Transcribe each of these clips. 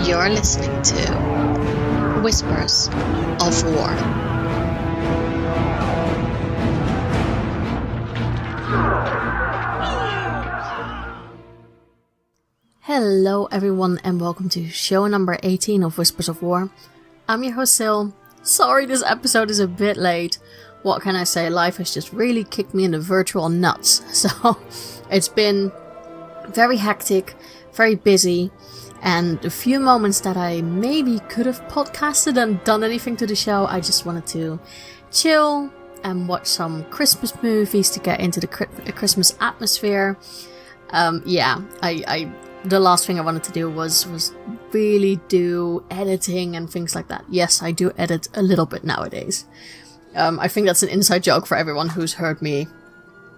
You're listening to Whispers of War. Hello everyone and welcome to show number 18 of Whispers of War. I'm your host Sil. Sorry this episode is a bit late. What can I say, life has just really kicked me in the virtual nuts. So it's been very hectic, very busy, and the few moments that I maybe could have podcasted and done anything to the show, I just wanted to chill and watch some Christmas movies to get into the Christmas atmosphere. The last thing I wanted to do was really do editing and things like that. Yes, I do edit a little bit nowadays. I think that's an inside joke for everyone who's heard me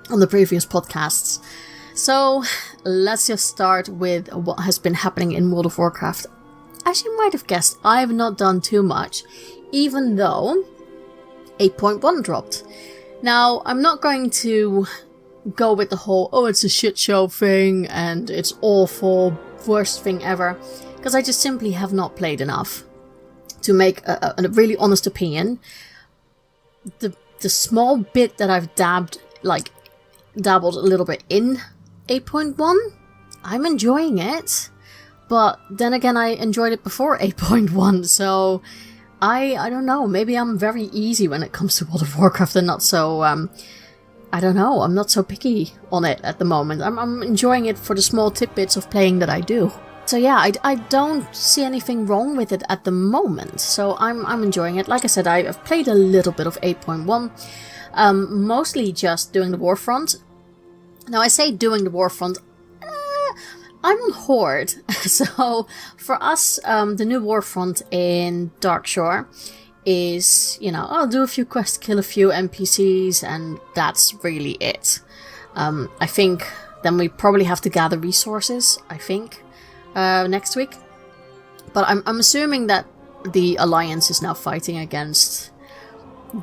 on the previous podcasts. So let's just start with what has been happening in World of Warcraft. As you might have guessed, I have not done too much, even though 8.1 dropped. Now, I'm not going to go with the whole, oh, it's a shit show thing, and it's awful, worst thing ever, because I just simply have not played enough to make a really honest opinion. The small bit that I've dabbled a little bit in 8.1, I'm enjoying it, but then again, I enjoyed it before 8.1, so I don't know, maybe I'm very easy when it comes to World of Warcraft and not so, I don't know, I'm not so picky on it at the moment. I'm enjoying it for the small tidbits of playing that I do. So yeah, I don't see anything wrong with it at the moment, so I'm enjoying it. Like I said, I've played a little bit of 8.1, mostly just doing the Warfront. Now I say doing the Warfront, I'm on Horde, so for us, the new Warfront in Darkshore is, I'll do a few quests, kill a few NPCs, and that's really it. I think then we probably have to gather resources, next week. But I'm assuming that the Alliance is now fighting against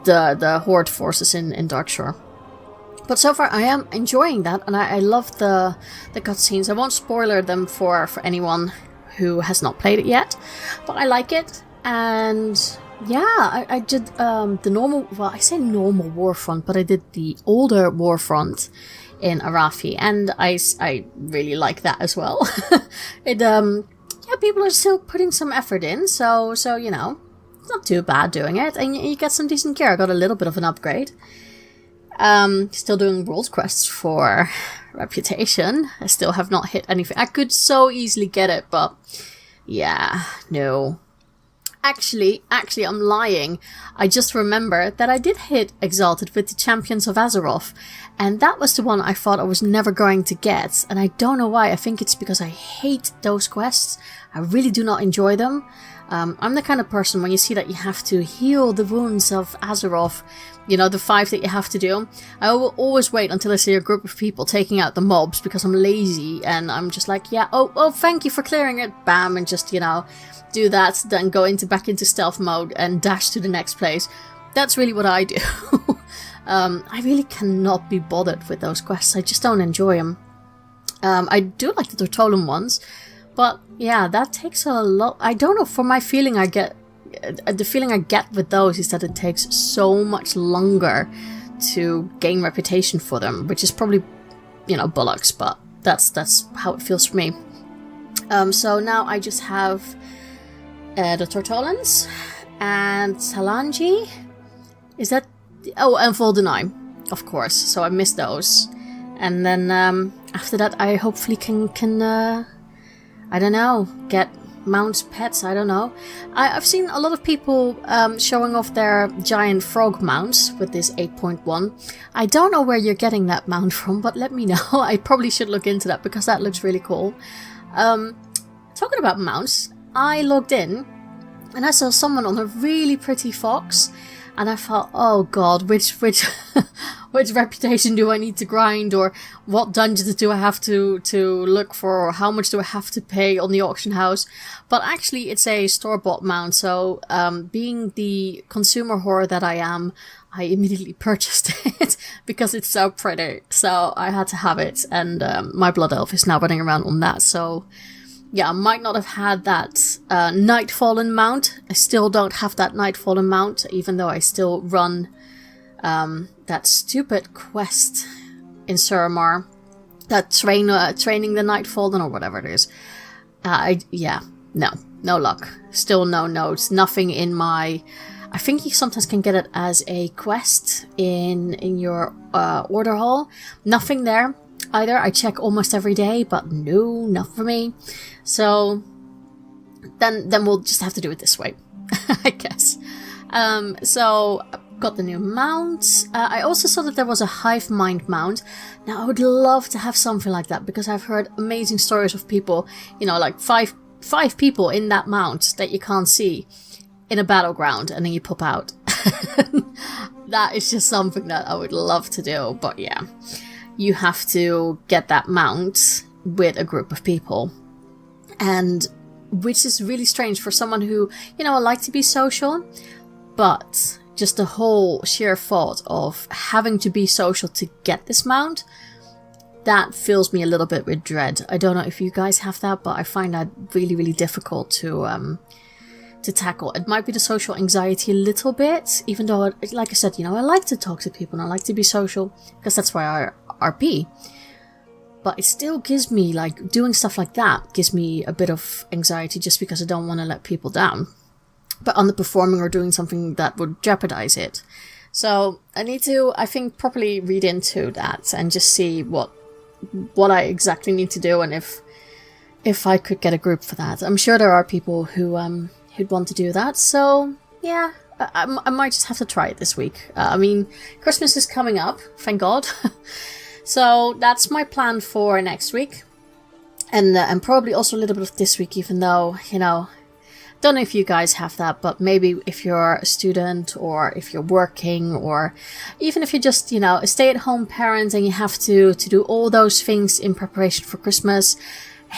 the Horde forces in Darkshore. But so far I am enjoying that, and I love the cutscenes. I won't spoiler them for anyone who has not played it yet, but I like it. And yeah, I did the normal, well, I say normal Warfront, but I did the older Warfront in Arathi, and I really like that as well. People are still putting some effort in, so it's not too bad doing it, and you get some decent gear. I got a little bit of an upgrade. Still doing world quests for reputation. I still have not hit anything. I could so easily get it, but yeah, no. Actually, I'm lying. I just remember that I did hit Exalted with the Champions of Azeroth, and that was the one I thought I was never going to get, and I don't know why. I think it's because I hate those quests. I really do not enjoy them. I'm the kind of person, when you see that you have to heal the wounds of Azeroth, the 5 that you have to do, I will always wait until I see a group of people taking out the mobs, because I'm lazy, and I'm just like, yeah, oh, thank you for clearing it, bam, and just, do that, then go back into stealth mode and dash to the next place. That's really what I do. I really cannot be bothered with those quests. I just don't enjoy them. I do like the Tortolan ones, but yeah, that takes a lot. I don't know, for my feeling the feeling I get with those is that it takes so much longer to gain reputation for them, which is probably, bollocks, but that's how it feels for me. So now I just have the Tortolans and Talanji. Is that? Oh, and Voldenheim, of course. So I missed those, and then after that, I hopefully can I don't know, get mounts, pets. I don't know. I've seen a lot of people showing off their giant frog mounts with this 8.1. I don't know where you're getting that mount from, but let me know. I probably should look into that because that looks really cool. Talking about mounts, I logged in and I saw someone on a really pretty fox, and I thought, oh god, which which reputation do I need to grind, or what dungeons do I have to look for, or how much do I have to pay on the auction house? But actually it's a store-bought mount, so being the consumer whore that I am, I immediately purchased it because it's so pretty, so I had to have it, and my blood elf is now running around on that, so I might not have had that Nightfallen mount. I still don't have that Nightfallen mount, even though I still run that stupid quest in Suramar. That training the Nightfallen or whatever it is. No luck. Still no notes. Nothing in my... I think you sometimes can get it as a quest in your order hall. Nothing there either. I check almost every day, but no, not for me. So then we'll just have to do it this way, I guess. So got the new mount. I also saw that there was a hive mind mount. Now I would love to have something like that, because I've heard amazing stories of people, like five people in that mount that you can't see in a battleground, and then you pop out. That is just something that I would love to do, but yeah, you have to get that mount with a group of people, and which is really strange for someone who, I like to be social, but just the whole sheer thought of having to be social to get this mount, that fills me a little bit with dread. I don't know if you guys have that, but I find that really, really difficult to tackle. It might be the social anxiety a little bit, even though, like I said, I like to talk to people and I like to be social, because that's why I RP. But it still gives me, doing stuff like that gives me a bit of anxiety, just because I don't want to let people down. But underperforming or doing something that would jeopardize it. So I need to, I think, properly read into that and just see what I exactly need to do, and if I could get a group for that. I'm sure there are people who'd want to do that. So yeah, I might just have to try it this week. Christmas is coming up, thank God. So that's my plan for next week, and probably also a little bit of this week, even though, don't know if you guys have that, but maybe if you're a student, or if you're working, or even if you're just, a stay-at-home parent and you have to do all those things in preparation for Christmas,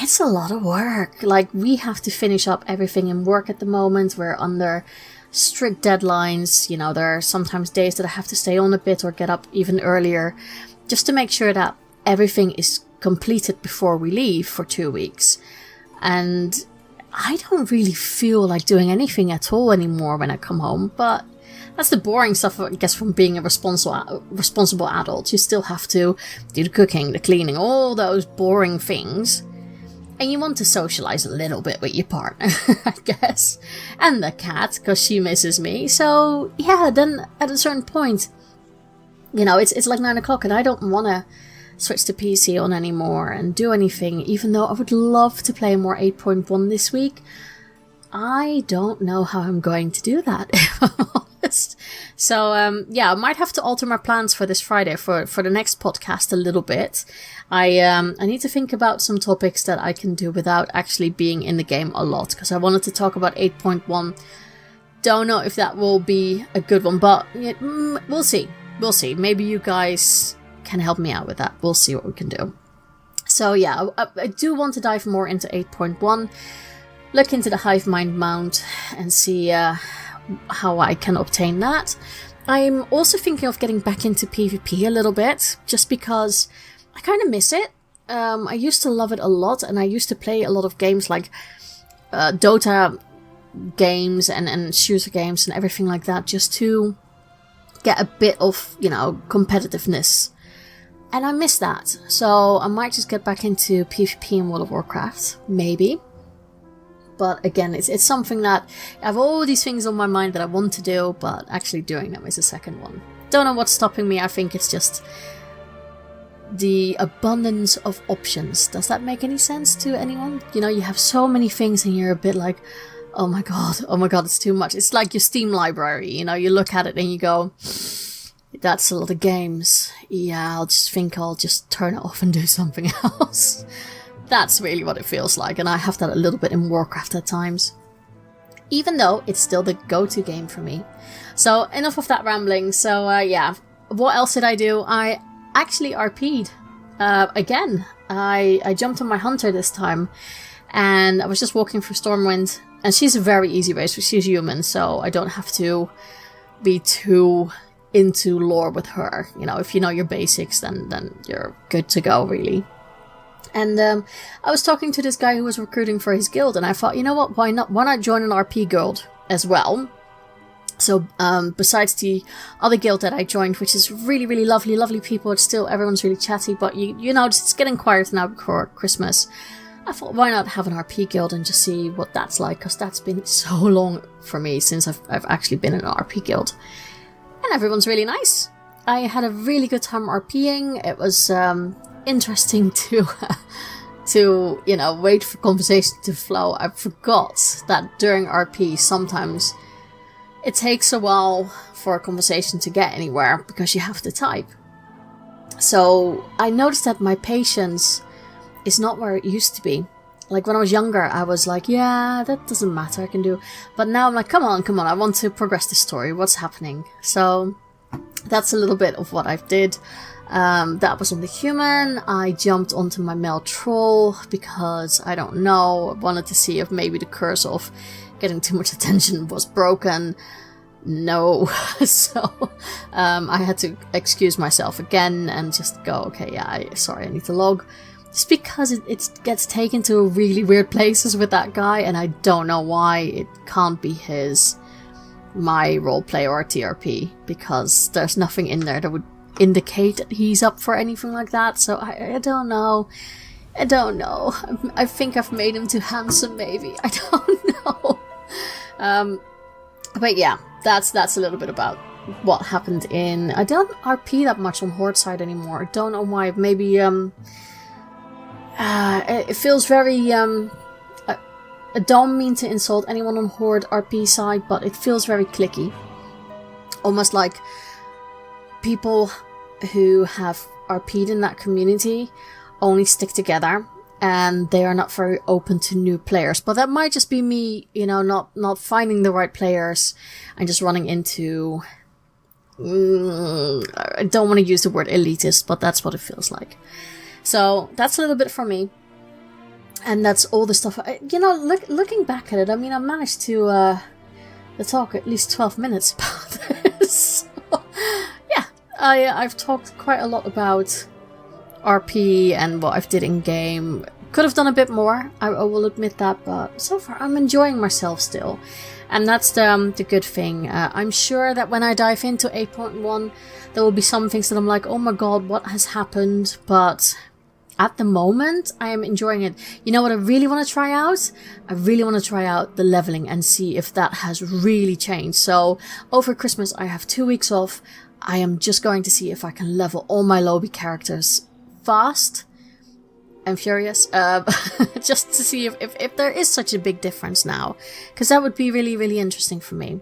it's a lot of work. We have to finish up everything in work at the moment. We're under strict deadlines. There are sometimes days that I have to stay on a bit or get up even earlier, just to make sure that everything is completed before we leave for 2 weeks. And I don't really feel like doing anything at all anymore when I come home, but that's the boring stuff, I guess, from being a responsible adult. You still have to do the cooking, the cleaning, all those boring things. And you want to socialize a little bit with your partner, I guess. And the cat, because she misses me. So, yeah, then at a certain point, it's like 9 o'clock and I don't want to switch to PC on anymore and do anything, even though I would love to play more 8.1 this week. I don't know how I'm going to do that, if I'm honest. So, I might have to alter my plans for this Friday for the next podcast a little bit. I need to think about some topics that I can do without actually being in the game a lot, because I wanted to talk about 8.1. Don't know if that will be a good one, but we'll see. We'll see. Maybe you guys can help me out with that. We'll see what we can do. So yeah, I do want to dive more into 8.1, look into the Hive Mind mount and see how I can obtain that. I'm also thinking of getting back into PvP a little bit, just because I kind of miss it. I used to love it a lot, and I used to play a lot of games like Dota games and shooter games and everything like that, just to get a bit of, competitiveness. And I miss that. So I might just get back into PvP in World of Warcraft, maybe. But again, it's something that I have all these things on my mind that I want to do, but actually doing them is a second one. Don't know what's stopping me. I think it's just the abundance of options. Does that make any sense to anyone? You have so many things and you're a bit like, oh my god, it's too much. It's like your Steam library, you look at it and you go, that's a lot of games. Yeah, I'll just turn it off and do something else. That's really what it feels like, and I have that a little bit in Warcraft at times. Even though it's still the go-to game for me. So, enough of that rambling. So, what else did I do? I actually RP'd again. I jumped on my hunter this time, and I was just walking through Stormwind, and she's a very easy race, she's human, so I don't have to be too into lore with her. If you know your basics, then you're good to go, really. And I was talking to this guy who was recruiting for his guild, and I thought, you know what, why not join an RP guild as well? So besides the other guild that I joined, which is really, really lovely people, it's still, everyone's really chatty, but you know, it's getting quiet now before Christmas. I thought, why not have an RP guild and just see what that's like, because that's been so long for me since I've actually been in an RP guild. And everyone's really nice. I had a really good time RPing. It was interesting to you know, wait for conversation to flow. I forgot that during RP sometimes it takes a while for a conversation to get anywhere because you have to type. So I noticed that my patience is not where it used to be. Like when I was younger, I was like, yeah, that doesn't matter, I can do. But now I'm like, come on, I want to progress the story. What's happening? So that's a little bit of what I did. That was on the human. I jumped onto my male troll because, I don't know, I wanted to see if maybe the curse of getting too much attention was broken. No. So I had to excuse myself again and just go, okay, yeah, sorry, I need to log. Just because it gets taken to really weird places with that guy, and I don't know why. It can't be my roleplay or TRP, because there's nothing in there that would indicate that he's up for anything like that. So I don't know. I think I've made him too handsome, maybe. I don't know. But yeah, that's a little bit about what happened in... I don't RP that much on Horde side anymore. I don't know why. Maybe it feels very... I don't mean to insult anyone on Horde RP side, but it feels very cliquey. Almost like people who have RP'd in that community only stick together, and they are not very open to new players. But that might just be me, you know, not finding the right players and just running into... I don't want to use the word elitist, but that's what it feels like. So that's a little bit from me. And that's all the stuff. You know, looking back at it, I mean, I managed to talk at least 12 minutes about this. So, yeah, I've talked quite a lot about RP and what I've did in game. Could have done a bit more, I will admit that, but so far I'm enjoying myself still. And that's the good thing. I'm sure that when I dive into 8.1, there will be some things that I'm like, oh my god, what has happened? But at the moment, I am enjoying it. You know what I really want to try out? I really want to try out the leveling and see if that has really changed. So over Christmas, I have 2 weeks off. I am just going to see if I can level all my lobby characters fast and furious. Just to see if there is such a big difference now. Because that would be really, really interesting for me.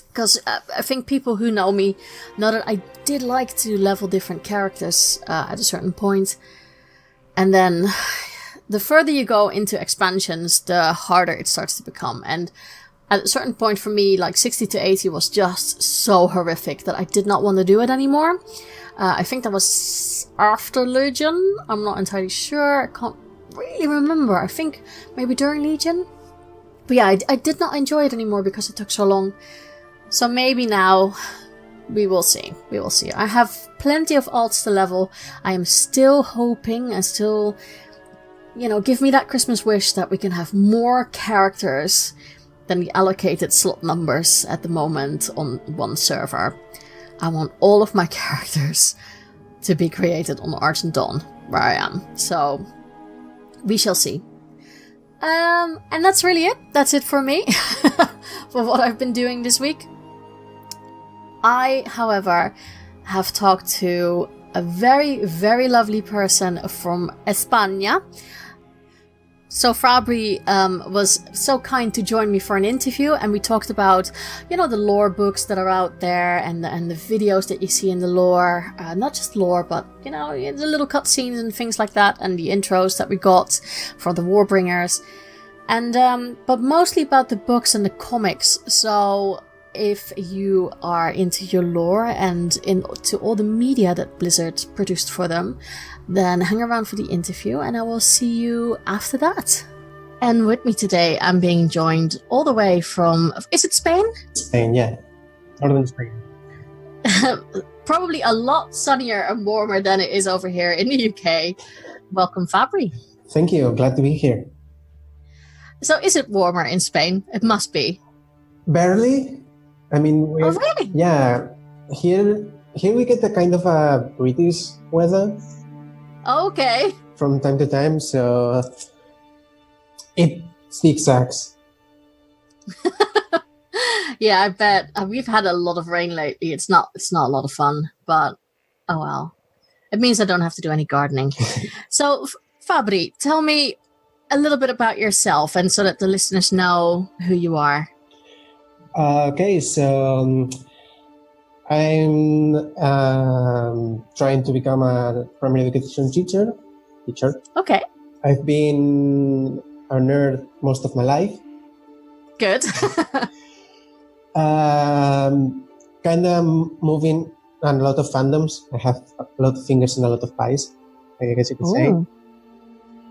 Because I think people who know me know that I did like to level different characters at a certain point. And then the further you go into expansions, the harder it starts to become. And at a certain point for me, like 60 to 80 was just so horrific that I did not want to do it anymore. I think that was after Legion. I'm not entirely sure. I can't really remember. I think maybe during Legion. But yeah, I did not enjoy it anymore because it took so long. So maybe now... We will see. We will see. I have plenty of alts to level. I am still hoping and still, you know, give me that Christmas wish that we can have more characters than the allocated slot numbers at the moment on one server. I want all of my characters to be created on Argent Dawn, where I am. So, we shall see. And that's really it. That's it for me. For what I've been doing this week. I, however, have talked to a very, very lovely person from España. So Fabri was so kind to join me for an interview, and we talked about, you know, the lore books that are out there and the videos that you see in the lore. Not just lore, but, you know, the little cutscenes and things like that, and the intros that we got for the Warbringers. And, but mostly about the books and the comics. So... if you are into your lore and into all the media that Blizzard produced for them, then hang around for the interview and I will see you after that. And with me today, I'm being joined all the way from... Is it Spain? Spain, yeah. Northern Spain. Probably a lot sunnier and warmer than it is over here in the UK. welcome, Fabri. Thank you. Glad to be here. So, is it warmer in Spain? It must be. Barely. I mean, Oh, really? yeah. Here we get a kind of a British weather Okay. from time to time, so it zigzags. Yeah, I bet we've had a lot of rain lately. It's not a lot of fun, but oh well. It means I don't have to do any gardening. So, Fabri, tell me a little bit about yourself, and so that the listeners know who you are. Okay, so I'm trying to become a primary education teacher. Okay, I've been a nerd most of my life. good. Kind of moving on a lot of fandoms. I have a lot of fingers in a lot of pies, I guess you could say. Ooh.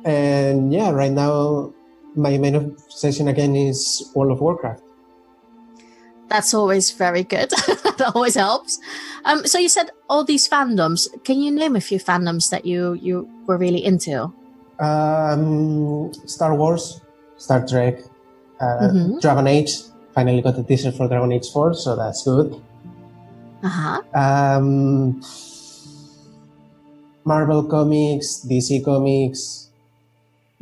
And yeah, right now my main obsession again is World of Warcraft. That's always very good. That always helps. So you said all these fandoms. Can you name a few fandoms that you were really into? Star Wars, Star Trek, Dragon Age. Finally got a teaser for Dragon Age 4, so that's good. Uh-huh. Marvel Comics, DC Comics.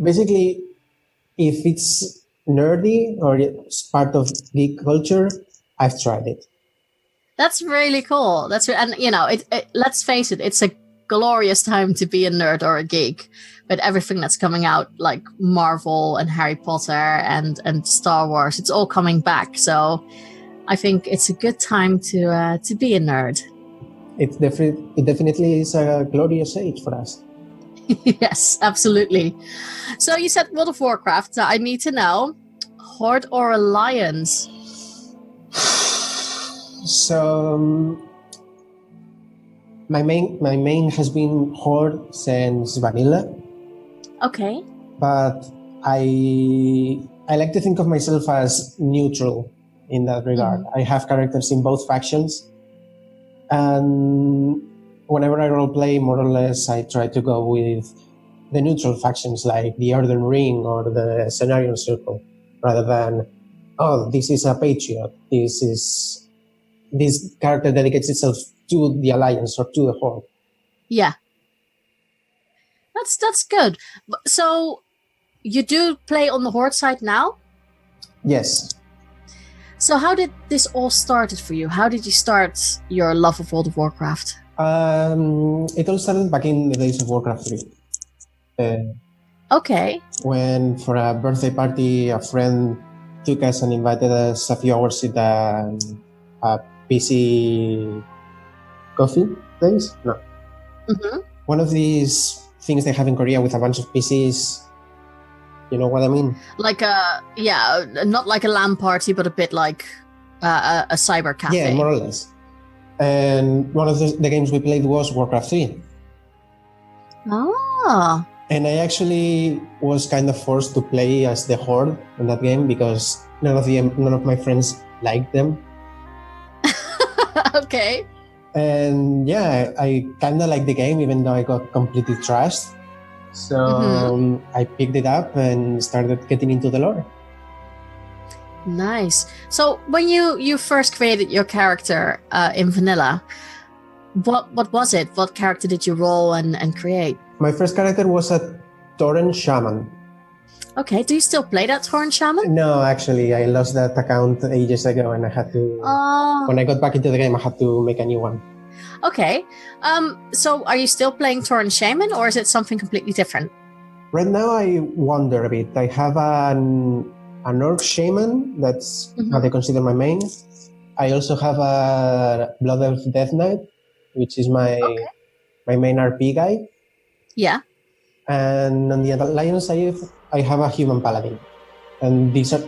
Basically, if it's nerdy or it's part of geek culture, I've tried it. That's really cool. And you know, let's face it, it's a glorious time to be a nerd or a geek. But everything that's coming out, like Marvel and Harry Potter and Star Wars, it's all coming back. So I think it's a good time to be a nerd. It definitely is a glorious age for us. Yes, absolutely. So you said World of Warcraft. I need to know, Horde or Alliance? So my main has been Horde since vanilla. Okay. But I like to think of myself as neutral in that regard. I have characters in both factions, and whenever I roleplay, more or less, I try to go with the neutral factions like the Elden Ring or the Scenario Circle, rather than, oh, this is a patriot. This character dedicates itself to the Alliance or to the Horde. Yeah. That's good. So you do play on the Horde side now? Yes. So how did this all started for you? How did you start your love of World of Warcraft? It all started back in the days of Warcraft 3. Okay. When for a birthday party, a friend took us and invited us a few hours at a PC coffee place. No. Mm-hmm. One of these things they have in Korea with a bunch of PCs. You know what I mean? Like not like a LAN party, but a bit like a cyber cafe. Yeah, more or less. And one of the games we played was Warcraft 3. Ah. And I actually was kind of forced to play as the Horde in that game because none of my friends liked them. Okay. And yeah, I kind of like the game, even though I got completely trashed. So I picked it up and started getting into the lore. Nice. So when you first created your character in vanilla, what was it? What character did you roll and create? My first character was a Tauren Shaman. Okay. Do you still play that Tauren Shaman? No, actually, I lost that account ages ago, and I had to. When I got back into the game, I had to make a new one. Okay. So are you still playing Tauren Shaman, or is it something completely different? Right now, I wonder a bit. I have an Orc Shaman. That's what I consider my main. I also have a Blood Elf Death Knight, which is my main RP guy. Yeah. And on the Alliance side, I have a Human Paladin. And these are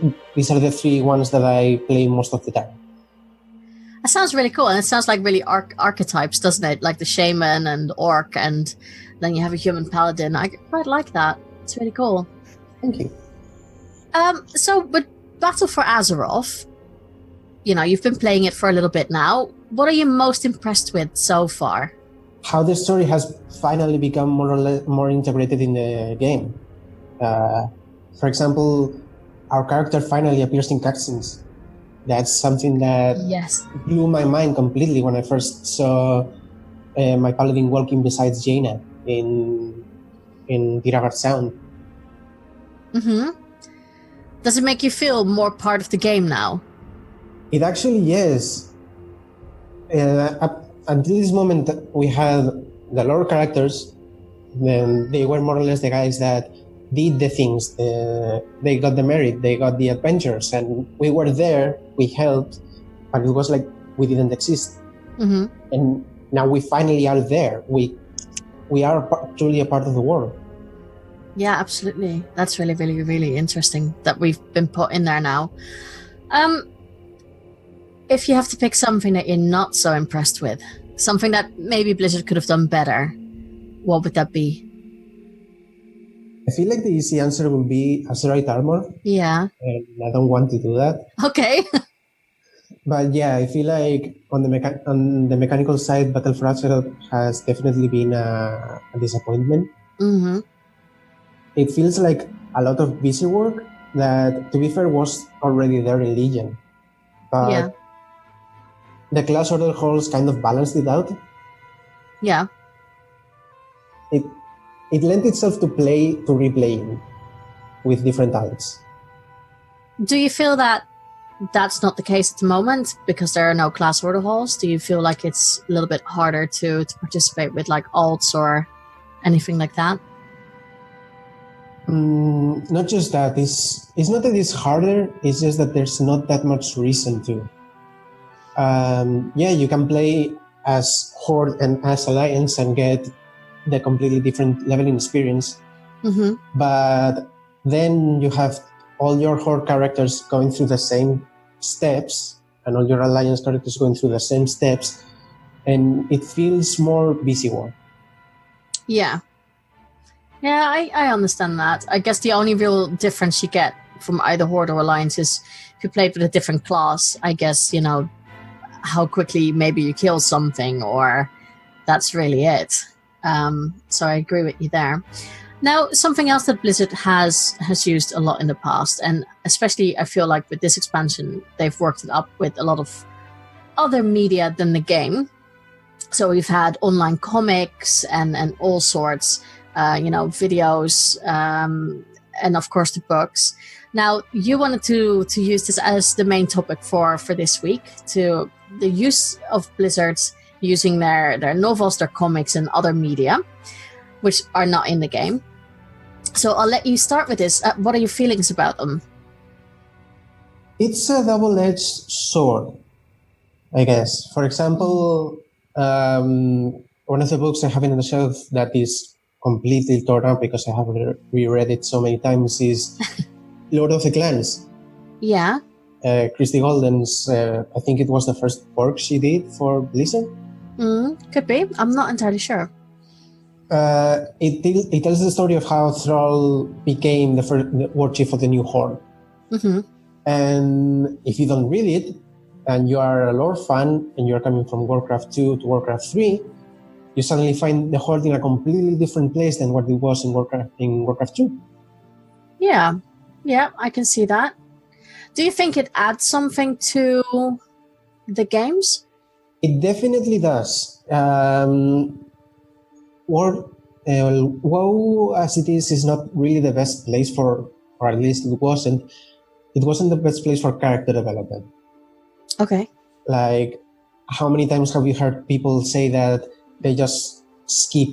the three ones that I play most of the time. That sounds really cool, and it sounds like really archetypes, doesn't it? Like the shaman and orc, and then you have a human paladin. I quite like that. It's really cool. Thank you. So with Battle for Azeroth, you know, you've been playing it for a little bit now. What are you most impressed with so far? how the story has finally become more or less more integrated in the game. For example, our character finally appears in cutscenes. That's something that Yes. blew my mind completely when I first saw my paladin walking beside Jaina in Diragar Sound. Mm-hmm. Does it make you feel more part of the game now? It actually, yes. Up until this moment, we had the lore characters. Then they were more or less the guys that did the things. They got the merit, they got the adventures, and we were there. We helped, but it was like we didn't exist. Mm-hmm. And now we finally are there. We are truly a part of the world. Yeah, absolutely. That's really, really, really interesting that we've been put in there now. If you have to pick something that you're not so impressed with, something that maybe Blizzard could have done better, what would that be? I feel like the easy answer will be Azerite armor, Yeah. and I don't want to do that. Okay. But yeah, I feel like on the mechanical side, Battle for Azeroth has definitely been a disappointment. Mm-hmm. It feels like a lot of busy work that, to be fair, was already there in Legion. But Yeah. the class order halls kind of balanced it out. Yeah. It lent itself to replaying with different alts. Do you feel that that's not the case at the moment because there are no class order halls? Do you feel like it's a little bit harder to participate with like alts or anything like that? Not just that. It's not that it's harder. It's just that there's not that much reason to. Yeah, you can play as Horde and as Alliance and get the completely different leveling experience. Mm-hmm. But then you have all your Horde characters going through the same steps and all your Alliance characters going through the same steps, and it feels more busy work. Yeah. Yeah, I understand that. I guess the only real difference you get from either Horde or Alliance is if you played with a different class, I guess, you know, how quickly maybe you kill something, or that's really it. So I agree with you there. Now, something else that Blizzard has used a lot in the past, and especially I feel like with this expansion, they've worked it up with a lot of other media than the game. So we've had online comics and all sorts, videos, and of course the books. Now, you wanted to use this as the main topic for this week, to the use of Blizzard using their novels, their comics, and other media, which are not in the game. So I'll let you start with this. What are your feelings about them? It's a double-edged sword, I guess. For example, one of the books I have in the shelf that is completely torn up because I have reread it so many times is Lord of the Clans. Yeah. Christy Golden's, I think it was the first work she did for Blizzard. Could be. I'm not entirely sure. It tells the story of how Thrall became the war chief of the new Horde. Mm-hmm. And if you don't read it, and you are a lore fan, and you're coming from Warcraft 2 to Warcraft 3, you suddenly find the Horde in a completely different place than what it was in Warcraft 2. Yeah, I can see that. Do you think it adds something to the games? It definitely does. WoW, as it is not really the best place for, or at least it wasn't the best place for character development. Okay. Like, how many times have you heard people say that they just skip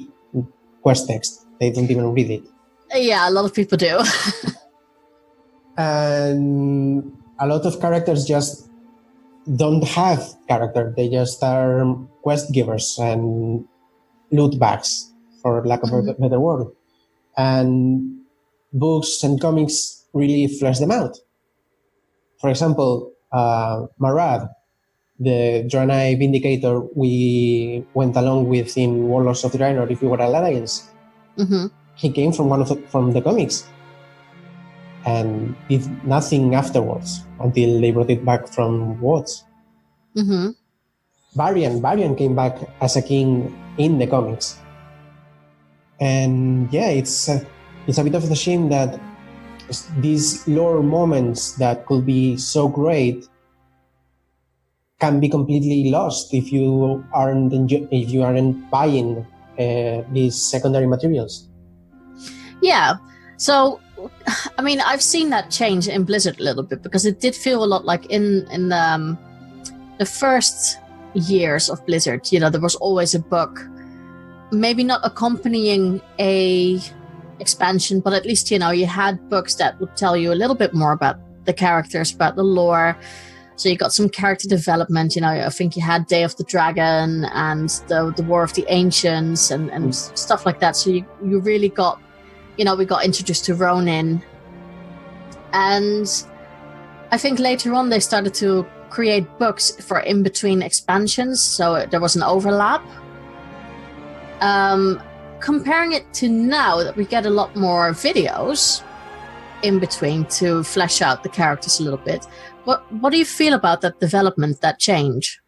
quest text? They don't even read it. Yeah, a lot of people do. And a lot of characters just don't have character. They just are quest givers and loot bags, for lack of a better word. And books and comics really flesh them out. For example, Marad, the Draenei Vindicator we went along with in Warlords of Draenor if we were Alliance. Mm-hmm. He came from from the comics and did nothing afterwards until they brought it back from WOTS. Mm-hmm. Varian came back as a king in the comics. And yeah, it's a bit of a shame that these lore moments that could be so great can be completely lost if you aren't buying these secondary materials. Yeah. So, I mean, I've seen that change in Blizzard a little bit, because it did feel a lot like in the first years of Blizzard, there was always a book, maybe not accompanying a expansion, but at least, you had books that would tell you a little bit more about the characters, about the lore. So you got some character development, I think you had Day of the Dragon and the War of the Ancients and stuff like that. So you really got, we got introduced to Ronin. And I think later on they started to create books for in-between expansions, so there was an overlap. Comparing it to now that we get a lot more videos in between to flesh out the characters a little bit, what do you feel about that development, that change?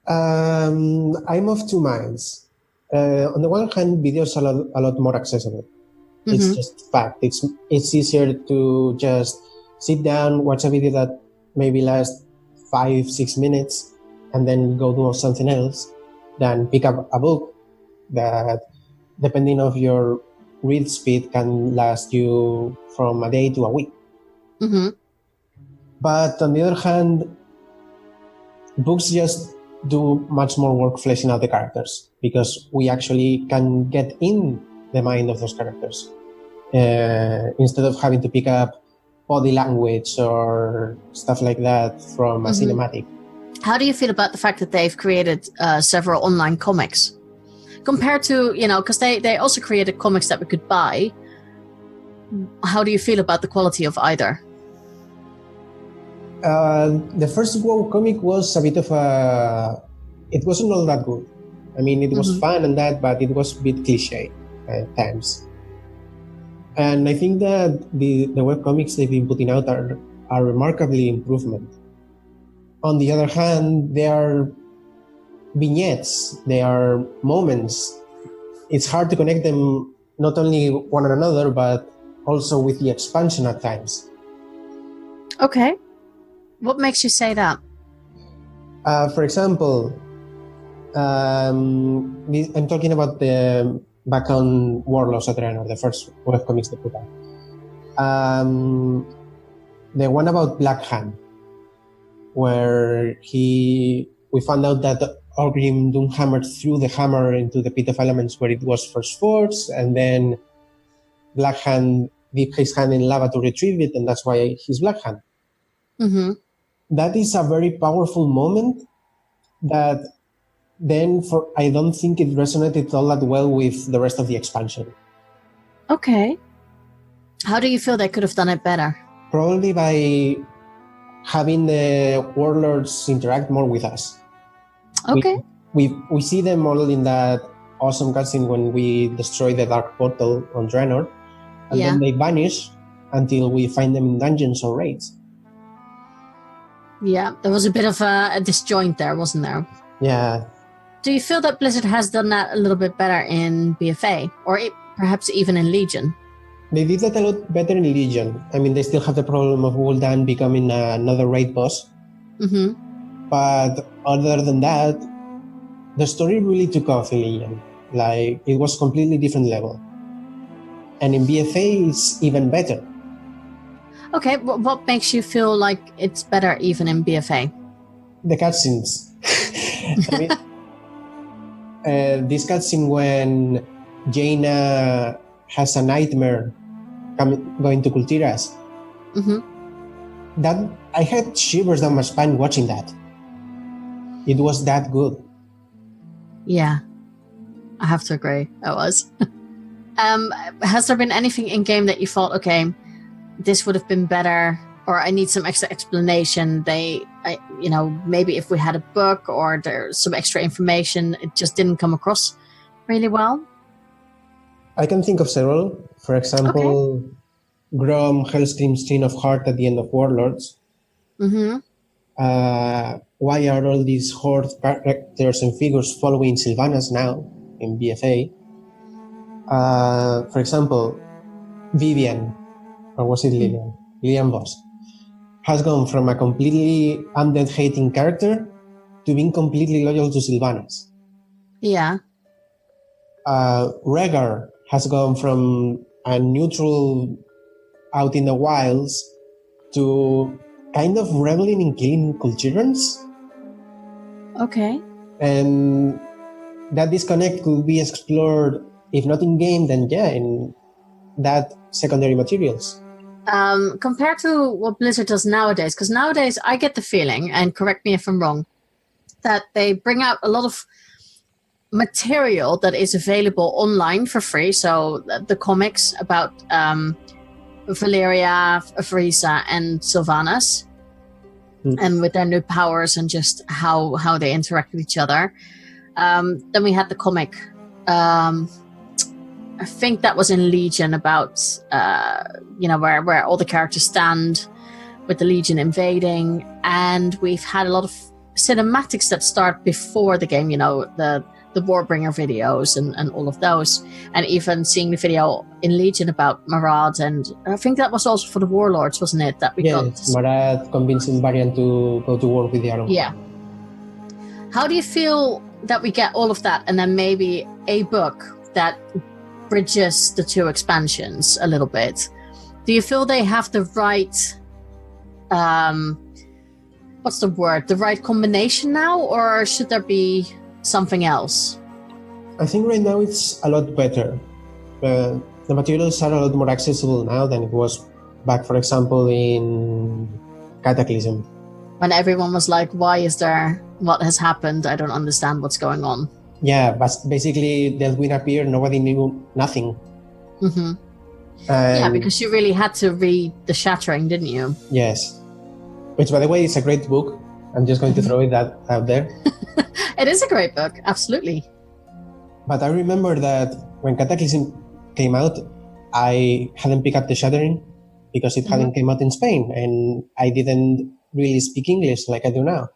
I'm of two minds. On the one hand, videos are a lot more accessible. Mm-hmm. It's just fact. It's easier to just sit down, watch a video that maybe lasts 5-6 minutes, and then go do something else, than pick up a book that, depending on your read speed, can last you from a day to a week. Mm-hmm. But on the other hand, books just do much more work fleshing out the characters, because we actually can get in the mind of those characters instead of having to pick up body language or stuff like that from a cinematic. How do you feel about the fact that they've created several online comics compared to, because they also created comics that we could buy? How do you feel about the quality of either? The first WoW comic was a bit of it wasn't all that good. I mean, it was fun and that, but it was a bit cliche at times. And I think that the webcomics they've been putting out are remarkably improvement. On the other hand, they are vignettes, they are moments. It's hard to connect them not only one another, but also with the expansion at times. Okay. What makes you say that? For example, I'm talking about the back on Warlords of Draenor, the first webcomics they put out. The one about Black Hand, where we found out that Orgrim Doomhammer threw the hammer into the Pit of Elements where it was first forged, and then Black Hand dipped his hand in lava to retrieve it, and that's why he's Black Hand. Mm-hmm. That is a very powerful moment that then I don't think it resonated all that well with the rest of the expansion. Okay. How do you feel they could have done it better? Probably by having the warlords interact more with us. Okay. We see them all in that awesome cutscene when we destroy the Dark Portal on Draenor, and then they vanish until we find them in dungeons or raids. Yeah, there was a bit of a disjoint there, wasn't there? Yeah. Do you feel that Blizzard has done that a little bit better in BFA, or perhaps even in Legion? They did that a lot better in Legion. I mean, they still have the problem of Gul'dan becoming another raid boss. Mm-hmm. But other than that, the story really took off in Legion. Like, it was completely different level. And in BFA, it's even better. Okay, what makes you feel like it's better even in BFA? The cutscenes. I mean, this cutscene when Jaina has a nightmare going to Kultiras. Mm-hmm. That I had shivers down my spine watching that. It was that good. Yeah, I have to agree. It was. Has there been anything in game that you thought, okay, this would have been better, or I need some extra explanation? Maybe if we had a book or there's some extra information, it just didn't come across really well. I can think of several. For example, Grom Hellscream's Chain of Heart at the end of Warlords. Mm-hmm. why are all these horde characters and figures following Sylvanas now in BFA? For example, Vivian, or was it Lillian? Lillian Voss has gone from a completely undead-hating character to being completely loyal to Sylvanas. Yeah. Rhaegar has gone from a neutral out in the wilds to kind of reveling in killing culturants. Okay. And that disconnect could be explored, if not in game, then in that secondary materials. Compared to what Blizzard does nowadays, because nowadays I get the feeling, and correct me if I'm wrong, that they bring out a lot of material that is available online for free. So the comics about Valeria, Vrisa, and Sylvanas, and with their new powers and just how they interact with each other. Then we had the comic. I think that was in Legion about where all the characters stand with the Legion invading, and we've had a lot of cinematics that start before the game. The Warbringer videos and all of those, and even seeing the video in Legion about Marad, and I think that was also for the Warlords, wasn't it? That we got Marad convincing Varian to go to war with the Arrow. Yeah. How do you feel that we get all of that, and then maybe a book that bridges the two expansions a little bit? Do you feel they have the right what's the word? The right combination now, or should there be something else? I think right now it's a lot better. The materials are a lot more accessible now than it was back, for example, in Cataclysm. When everyone was like, why is there, what has happened? I don't understand what's going on. Yeah, but basically Delwyn appeared, nobody knew nothing. Mm-hmm. Yeah, because you really had to read The Shattering, didn't you? Yes. Which, by the way, is a great book. I'm just going to throw it out there. It is a great book, absolutely. But I remember that when Cataclysm came out, I hadn't picked up The Shattering because it hadn't came out in Spain, and I didn't really speak English like I do now.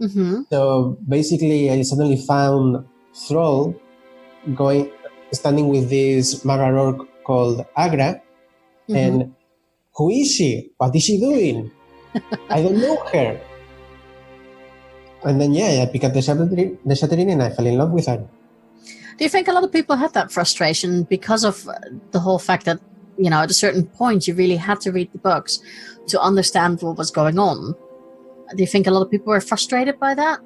Mm-hmm. So basically, I suddenly found Thrall standing with this Magaror called Agra, and who is she? What is she doing? I don't know her. And then, I picked up the Shattering and I fell in love with her. Do you think a lot of people had that frustration because of the whole fact that, at a certain point you really had to read the books to understand what was going on? Do you think a lot of people were frustrated by that?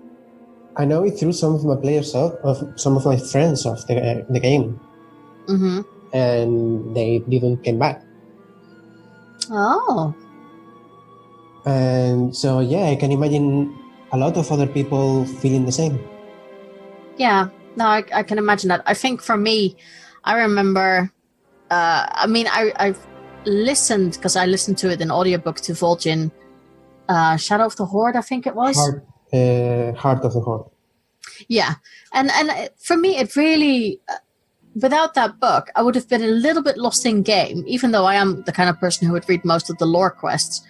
I know it threw some of my players off, of some of my friends off the game. Mm-hmm. And they didn't come back. Oh. And so, I can imagine a lot of other people feeling the same. Yeah, no, I can imagine that. I think for me, I remember, I've listened, because I listened to it in audiobook to Vol'jin, Shadow of the Horde, I think it was. Heart of the Horde. Yeah, and for me, it really, without that book, I would have been a little bit lost in game, even though I am the kind of person who would read most of the lore quests.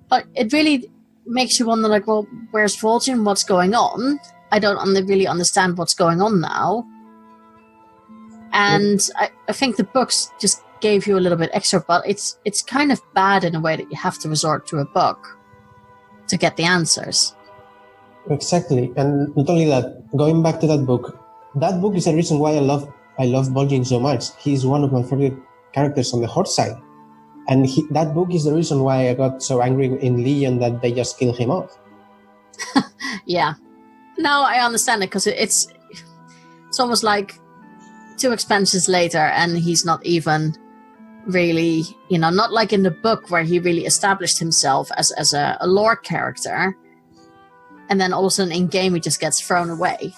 But it really makes you wonder, like, well, where's Vol'jin? What's going on? I don't really understand what's going on now. And I think the books just gave you a little bit extra, but it's kind of bad in a way that you have to resort to a book to get the answers. Exactly. And not only that, going back to that book is the reason why I love Vol'jin so much. He's one of my favorite characters on the Horde side. And that book is the reason why I got so angry in Legion that they just killed him off. Yeah. No, I understand it, because it's almost like 2 expansions later and he's not even really, not like in the book where he really established himself as a lore character. And then all of a sudden in game he just gets thrown away.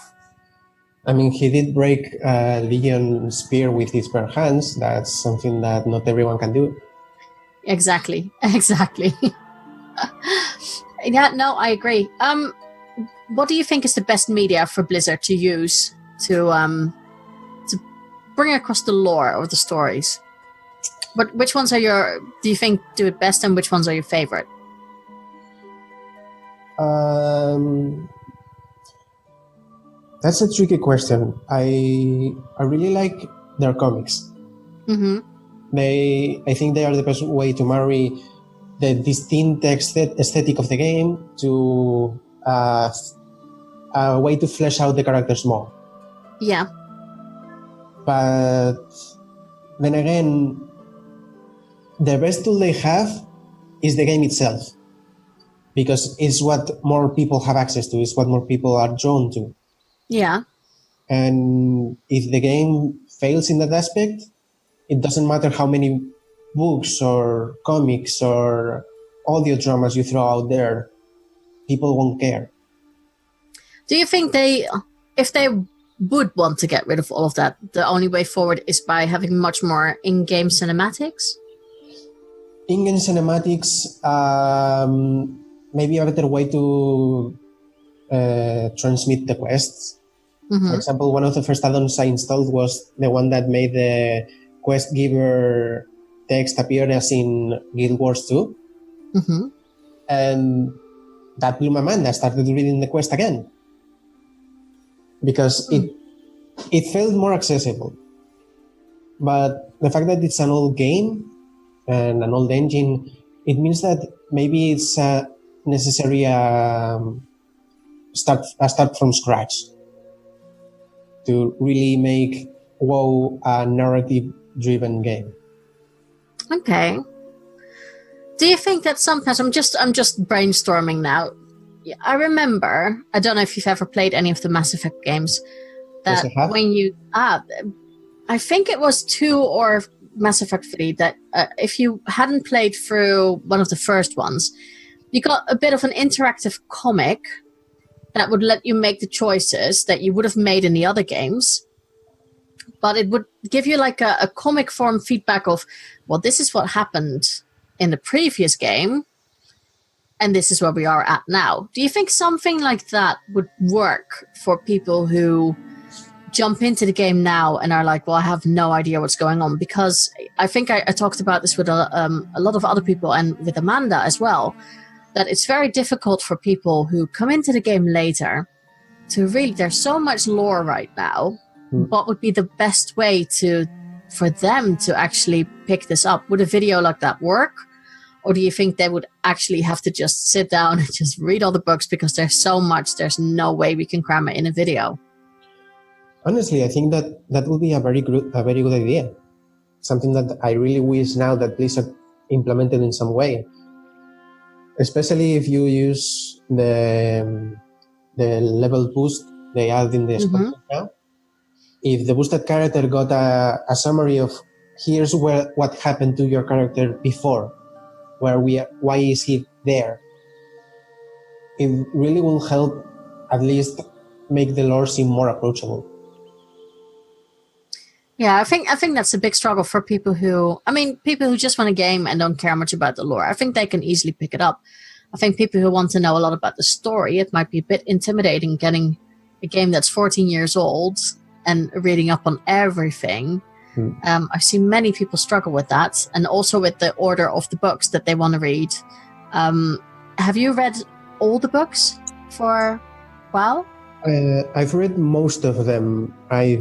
I mean, he did break Legion spear with his bare hands. That's something that not everyone can do. Exactly. Yeah, no, I agree. What do you think is the best media for Blizzard to use to bring across the lore or the stories? But which ones do you think do it best, and which ones are your favorite? That's a tricky question. I really like their comics. Mm-hmm. I think they are the best way to marry the distinct aesthetic of the game to a way to flesh out the characters more. Yeah. But then again, the best tool they have is the game itself, because it's what more people have access to, it's what more people are drawn to. Yeah. And if the game fails in that aspect, it doesn't matter how many books or comics or audio dramas you throw out there, people won't care. Do you think if they would want to get rid of all of that, the only way forward is by having much more in-game cinematics? In-game cinematics, maybe a better way to transmit the quests. Mm-hmm. For example, one of the first add-ons I installed was the one that made the quest giver text appear as in Guild Wars 2. Mm-hmm. And that blew my mind. I started reading the quest again because it felt more accessible. But the fact that it's an old game and an old engine, it means that maybe it's necessary start from scratch to really make WoW a narrative-driven game. Okay. Do you think that sometimes I'm just brainstorming now? I remember, I don't know if you've ever played any of the Mass Effect games, that Yes, I have. when you I think it was 2 or Mass Effect 3 that if you hadn't played through one of the first ones, you got a bit of an interactive comic that would let you make the choices that you would have made in the other games, but it would give you like a comic form feedback of, well, this is what happened in the previous game, and this is where we are at now. Do you think something like that would work for people who jump into the game now and are like, well, I have no idea what's going on? Because I think I talked about this with a lot of other people and with Amanda as well, that it's very difficult for people who come into the game later to really, there's so much lore right now. What would be the best way for them to actually pick this up? Would a video like that work? Or do you think they would actually have to just sit down and just read all the books because there's so much, there's no way we can cram it in a video? Honestly, I think that would be a very good idea. Something that I really wish now that Blizzard implemented in some way. Especially if you use the level boost they add in the expansion now. If the boosted character got a summary of here's what happened to your character before, why is he there, it really will help at least make the lore seem more approachable. Yeah, I think that's a big struggle for people who just want a game and don't care much about the lore. I think they can easily pick it up. I think people who want to know a lot about the story, it might be a bit intimidating getting a game that's 14 years old and reading up on everything. I've seen many people struggle with that, and also with the order of the books that they want to read. Have you read all the books for WoW? I've read most of them. I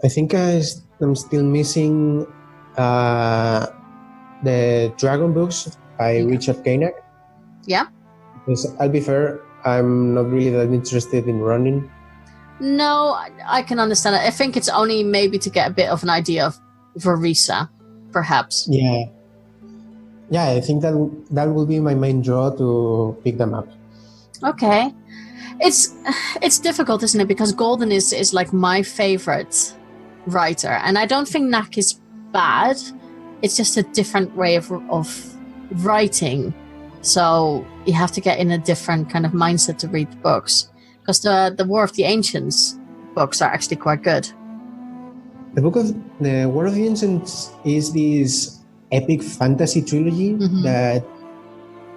think I'm still missing the Dragon books by Richard Koenig. Yeah. Because I'll be fair, I'm not really that interested in running. No, I can understand it. I think it's only maybe to get a bit of an idea of Verisa, perhaps. Yeah, I think that will be my main draw to pick them up. Okay. It's difficult, isn't it? Because Golden is like my favorite writer, and I don't think Knack is bad. It's just a different way of writing. So you have to get in a different kind of mindset to read the books. Because the War of the Ancients books are actually quite good. The War of the Ancients is this epic fantasy trilogy that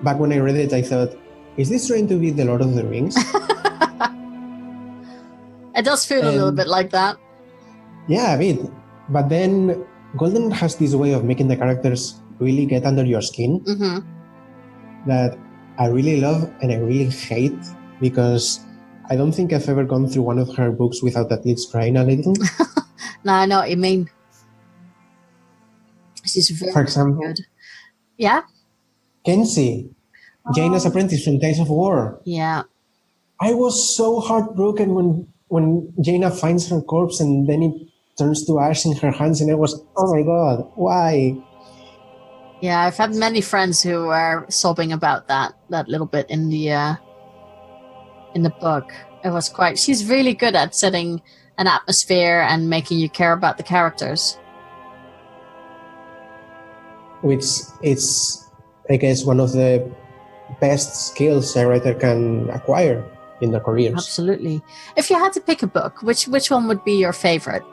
back when I read it, I thought, is this trying to be the Lord of the Rings? It does feel a little bit like that. Yeah, a bit. But then Golden has this way of making the characters really get under your skin that I really love and I really hate, because I don't think I've ever gone through one of her books without at least crying a little. No, I know what you mean. She's very For example, good. Yeah? Kenzie, Jaina's apprentice from Days of War. Yeah. I was so heartbroken when Jaina finds her corpse and then it turns to ash in her hands, and I was, oh my god, why? Yeah, I've had many friends who are sobbing about that little bit in the book. It was quite. She's really good at setting an atmosphere and making you care about the characters. Which is, I guess, one of the best skills a writer can acquire in their careers. Absolutely. If you had to pick a book, which one would be your favorite?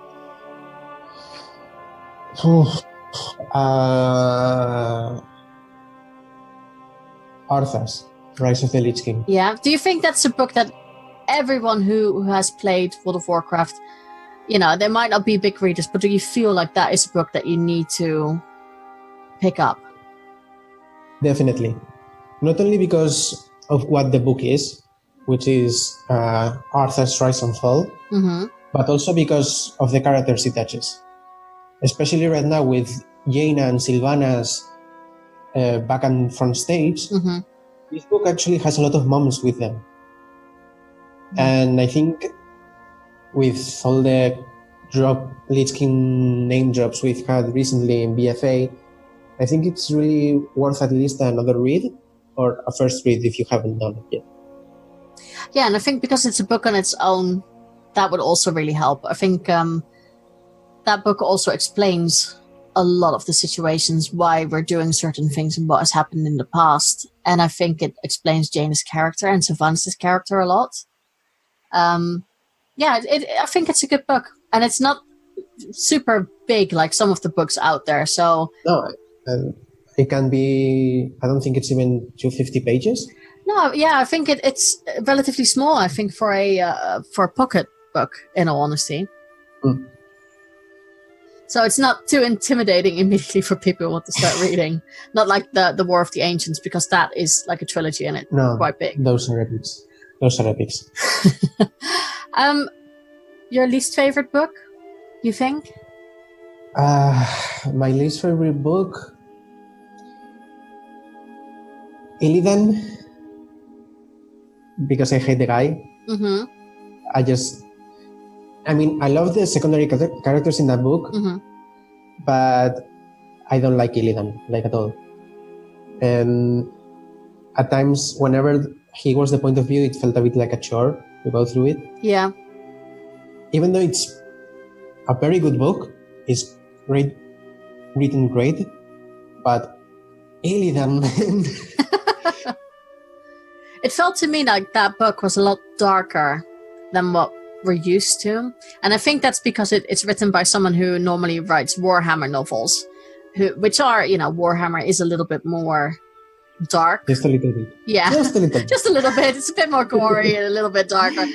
Arthas, Rise of the Lich King. Yeah. Do you think that's a book that everyone who has played World of Warcraft, they might not be big readers, but do you feel like that is a book that you need to pick up? Definitely. Not only because of what the book is, which is Arthur's Rise and Fall, but also because of the characters it touches. Especially right now with Jaina and Sylvanas back and front stage, this book actually has a lot of moments with them. And I think with all the Lich King name drops we've had recently in BFA, I think it's really worth at least another read, or a first read if you haven't done it yet. Yeah, and I think because it's a book on its own, that would also really help. I think that book also explains a lot of the situations, why we're doing certain things and what has happened in the past. And I think it explains Jaina's character and Sylvanas' character a lot. I think it's a good book. And it's not super big like some of the books out there. So no, it can be, I don't think it's even 250 pages. No, yeah, I think it's relatively small, I think, for a pocket book, in all honesty. So it's not too intimidating immediately for people who want to start reading. Not like the War of the Ancients, because that is like a trilogy and it's quite big. Those are epics. Your least favorite book, you think? My least favorite book, Illidan, because I hate the guy. I love the secondary characters in that book, but I don't like Illidan, like at all. And at times, whenever he was the point of view, it felt a bit like a chore to go through it. Yeah. Even though it's a very good book, it's great, written great, but Illidan. It felt to me like that book was a lot darker than what we're used to. And I think that's because it's written by someone who normally writes Warhammer novels, which are, Warhammer is a little bit more dark. Just a little bit. Yeah. Just a little bit. Just a little bit. It's a bit more gory and a little bit darker.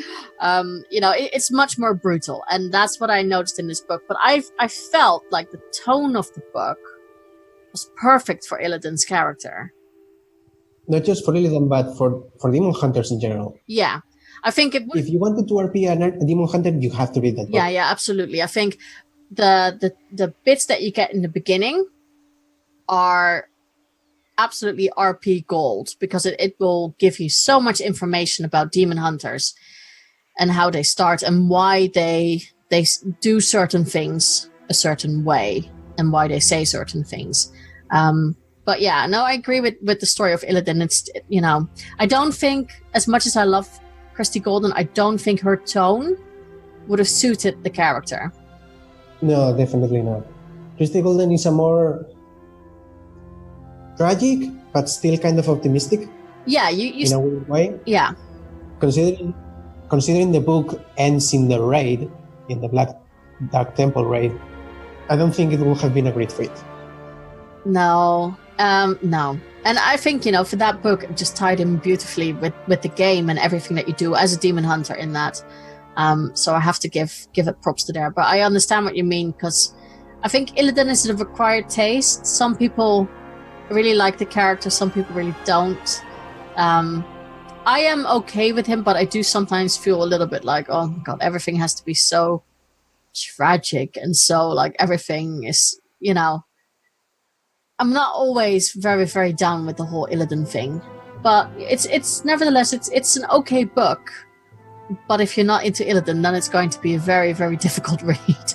It's much more brutal. And that's what I noticed in this book. But I felt like the tone of the book was perfect for Illidan's character. Not just for Illidan, but for demon hunters in general. Yeah. I think it would... If you wanted to RP a demon hunter, you have to read that book. Yeah, absolutely. I think the bits that you get in the beginning are absolutely RP gold, because it will give you so much information about demon hunters and how they start and why they do certain things a certain way and why they say certain things. But yeah, no, I agree with the story of Illidan. It's, I don't think, as much as I love Christy Golden, I don't think her tone would have suited the character. No, definitely not. Christy Golden is a more tragic, but still kind of optimistic. Yeah, in a weird way. Yeah. Considering the book ends in the raid, in the Black Dark Temple raid, I don't think it would have been a great fit. No. No. And I think, for that book, it just tied in beautifully with the game and everything that you do as a demon hunter in that. So I have to give it props to there. But I understand what you mean, because I think Illidan is an acquired taste. Some people really like the character, some people really don't. I am okay with him, but I do sometimes feel a little bit like, oh my god, everything has to be so tragic and so like everything is, I'm not always very, very down with the whole Illidan thing. But it's nevertheless it's an okay book. But if you're not into Illidan, then it's going to be a very, very difficult read.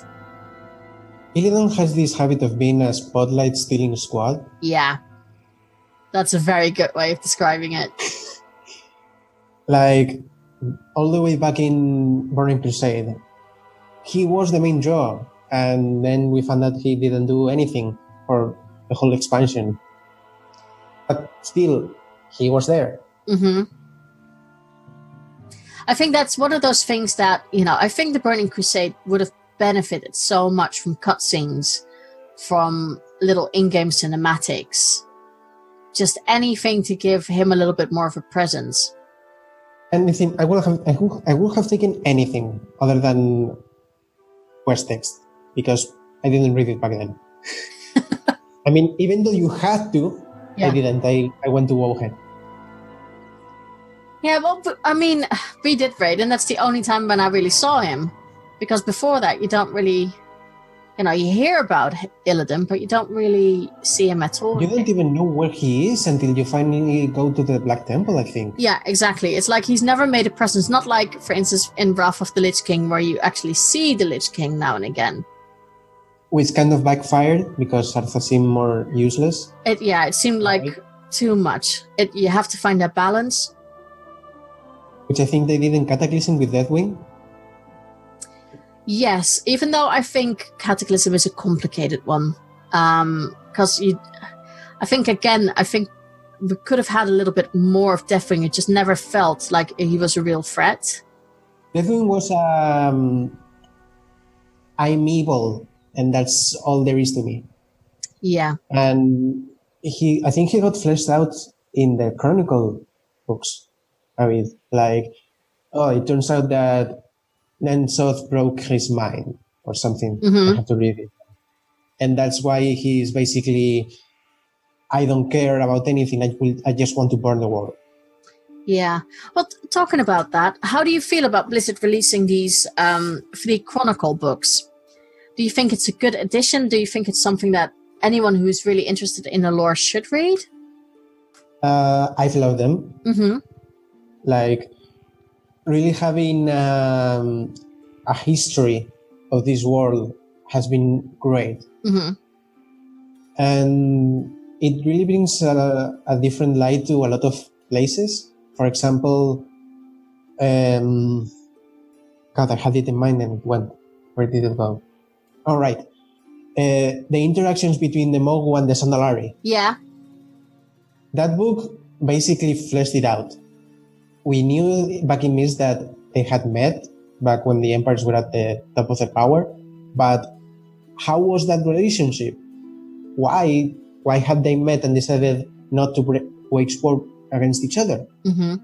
Illidan has this habit of being a spotlight stealing squad. Yeah. That's a very good way of describing it. Like, all the way back in Burning Crusade, he was the main draw, and then we found out he didn't do anything for the whole expansion. But still, he was there. Mm-hmm. I think that's one of those things that, I think the Burning Crusade would have benefited so much from cutscenes, from little in-game cinematics, just anything to give him a little bit more of a presence. Anything. I would have taken anything other than quest text, because I didn't read it back then. I mean, even though you had to, yeah. I didn't. I went to Wohead. Yeah, well, I mean, we did raid, and that's the only time when I really saw him. Because before that, you don't really, you hear about Illidan, but you don't really see him at all. You don't even know where he is until you finally go to the Black Temple, I think. Yeah, exactly. It's like he's never made a presence. Not like, for instance, in Wrath of the Lich King, where you actually see the Lich King now and again. Which kind of backfired, because Artha seemed more useless. It seemed like too much. You have to find that balance. Which I think they did in Cataclysm with Deathwing. Yes, even though I think Cataclysm is a complicated one. Because I think we could have had a little bit more of Deathwing. It just never felt like he was a real threat. Deathwing was I'm evil, and that's all there is to me. Yeah. And I think he got fleshed out in the Chronicle books. I mean, it turns out that Nensoth broke his mind or something. Mm-hmm. I have to read it. And that's why he's basically, I don't care about anything. I just want to burn the world. Yeah. Well, talking about that, how do you feel about Blizzard releasing these 3 Chronicle books? Do you think it's a good addition? Do you think it's something that anyone who's really interested in the lore should read? I've loved them. Mm-hmm. Like, really having a history of this world has been great. Mm-hmm. And it really brings a different light to a lot of places. For example, God, I had it in mind and it went. Where did it go? All right. The interactions between the Mogu and the Sandalari. Yeah. That book basically fleshed it out. We knew back in Mist that they had met back when the empires were at the top of their power, but how was that relationship? Why had they met and decided not to wage war against each other? Mm-hmm.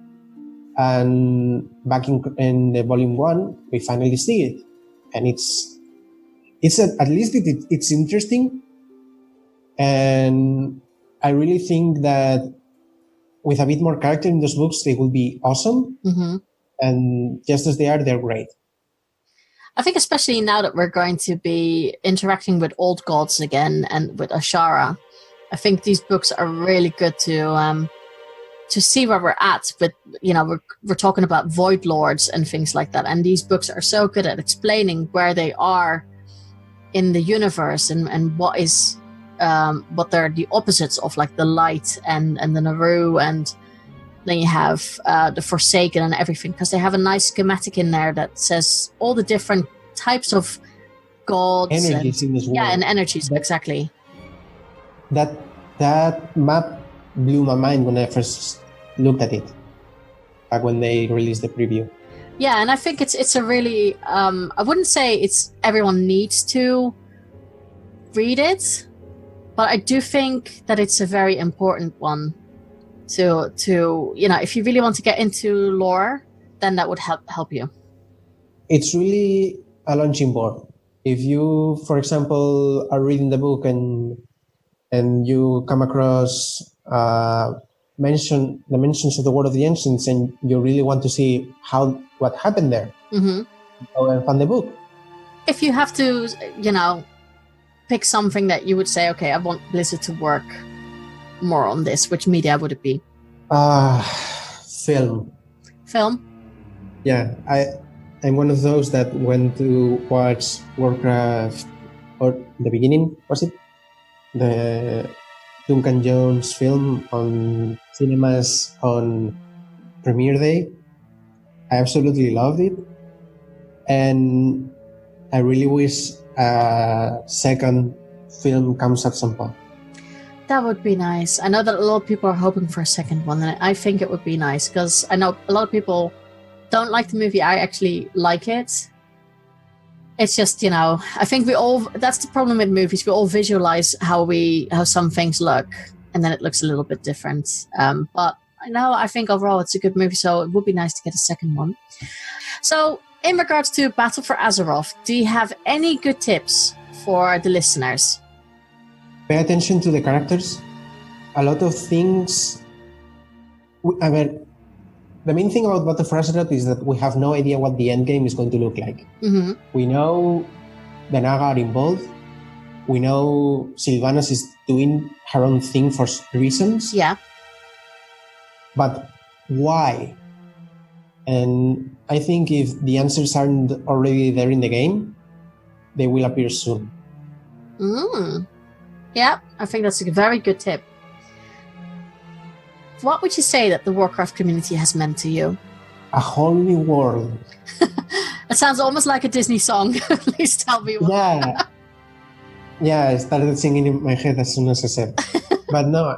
And back in the volume 1, we finally see it, and it's at least it's interesting, and I really think that with a bit more character in those books, they will be awesome. Mm-hmm. And just as they are, they're great. I think especially now that we're going to be interacting with old gods again and with Ashara, I think these books are really good to see where we're at. But we're talking about void lords and things like that, and these books are so good at explaining where they are in the universe and what is. What they're the opposites of, like the light and the Naru, and then you have the Forsaken and everything, because they have a nice schematic in there that says all the different types of gods. Energies in this world. Yeah, and energies, exactly. That map blew my mind when I first looked at it, back when they released the preview. Yeah, and I think it's a really, I wouldn't say everyone needs to read it, but I do think that it's a very important one to if you really want to get into lore, then that would help you. It's really a launching board. If you, for example, are reading the book and you come across mentions of the World of the Ancients, and you really want to see what happened there. Mm-hmm. Go and find the book. If you have to, pick something that you would say, okay, I want Blizzard to work more on this, which media would it be? Film. Film? Yeah, I'm one of those that went to watch Warcraft, or the beginning, was it? The Duncan Jones film on cinemas on premiere day. I absolutely loved it. And I really wish a second film comes at some point. That would be nice. I know that a lot of people are hoping for a second one, and I think it would be nice, because I know a lot of people don't like the movie. I actually like it. It's just, I think that's the problem with movies. We all visualize how some things look, and then it looks a little bit different. But I think overall it's a good movie, so it would be nice to get a second one. So, in regards to Battle for Azeroth, do you have any good tips for the listeners? Pay attention to the characters. A lot of things... the main thing about Battle for Azeroth is that we have no idea what the end game is going to look like. Mm-hmm. We know the Naga are involved. We know Sylvanas is doing her own thing for reasons. Yeah. But why? And I think if the answers aren't already there in the game, they will appear soon. Yeah, I think that's a very good tip. What would you say that the Warcraft community has meant to you? A whole new world. It sounds almost like a Disney song. Please tell me what. Yeah. Yeah, I started singing in my head as soon as I said. But no,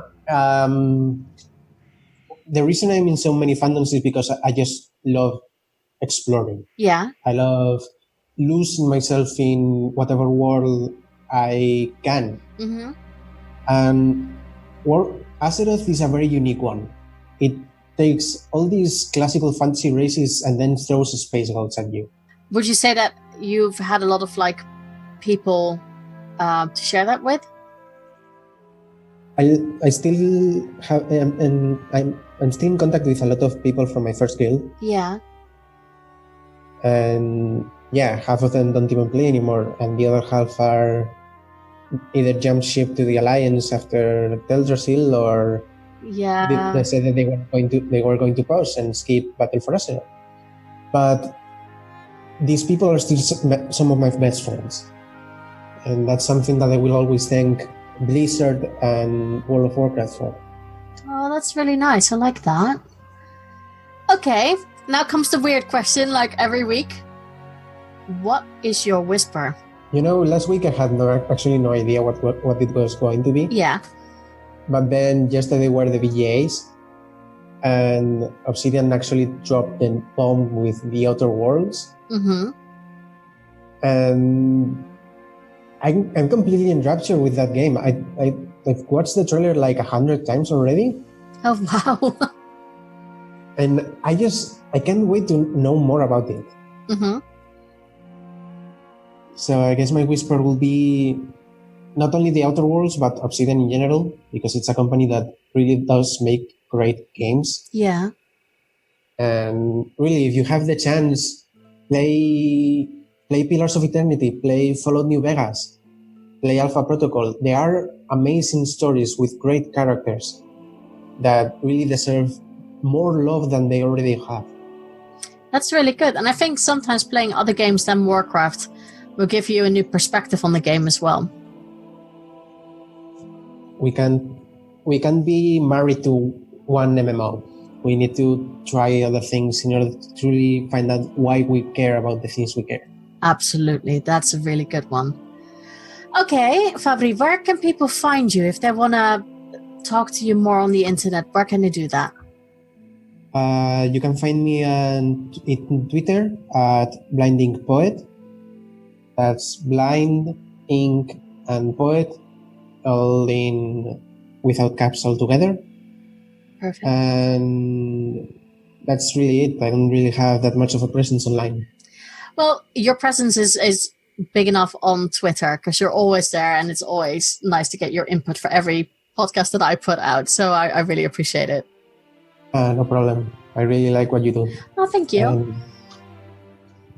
the reason I'm in so many fandoms is because I just love exploring. Yeah. I love losing myself in whatever world I can. Mm-hmm. And Azeroth is a very unique one. It takes all these classical fantasy races and then throws space gods at you. Would you say that you've had a lot of people to share that with? I still have, and I'm still in contact with a lot of people from my first guild. Yeah. And yeah, half of them don't even play anymore, and the other half are either jumped ship to the Alliance after Teldrassil, or they said that they were going to pause and skip Battle for Azeroth. But these people are still some of my best friends, and that's something that I will always thank Blizzard and World of Warcraft for. Oh, that's really nice. I like that. Okay, now comes the weird question, like every week. What is your whisper? Last week I had actually no idea what it was going to be. Yeah. But then yesterday were the VGAs, and Obsidian actually dropped the bomb with the Outer Worlds. Mm-hmm. And I'm completely enraptured with that game. I've watched the trailer 100 times already. Oh, wow. And I can't wait to know more about it. Mm-hmm. So I guess my whisper will be not only the Outer Worlds, but Obsidian in general, because it's a company that really does make great games. Yeah. And really, if you have the chance, play Pillars of Eternity, play Fallout New Vegas, play Alpha Protocol. They are amazing stories with great characters that really deserve more love than they already have. That's really good. And I think sometimes playing other games than Warcraft will give you a new perspective on the game as well. We can't be married to one MMO. We need to try other things in order to truly find out why we care about the things we care. Absolutely. That's a really good one. Okay, Fabri, where can people find you if they want to talk to you more on the internet? Where can they do that? You can find me on Twitter at Blind Ink Poet. That's Blind, Ink, and Poet, all in without caps altogether. Perfect. And that's really it. I don't really have that much of a presence online. Well, your presence is big enough on Twitter because you're always there, and it's always nice to get your input for every podcast that I put out, so I really appreciate it. No problem. I really like what you do. Oh, thank you.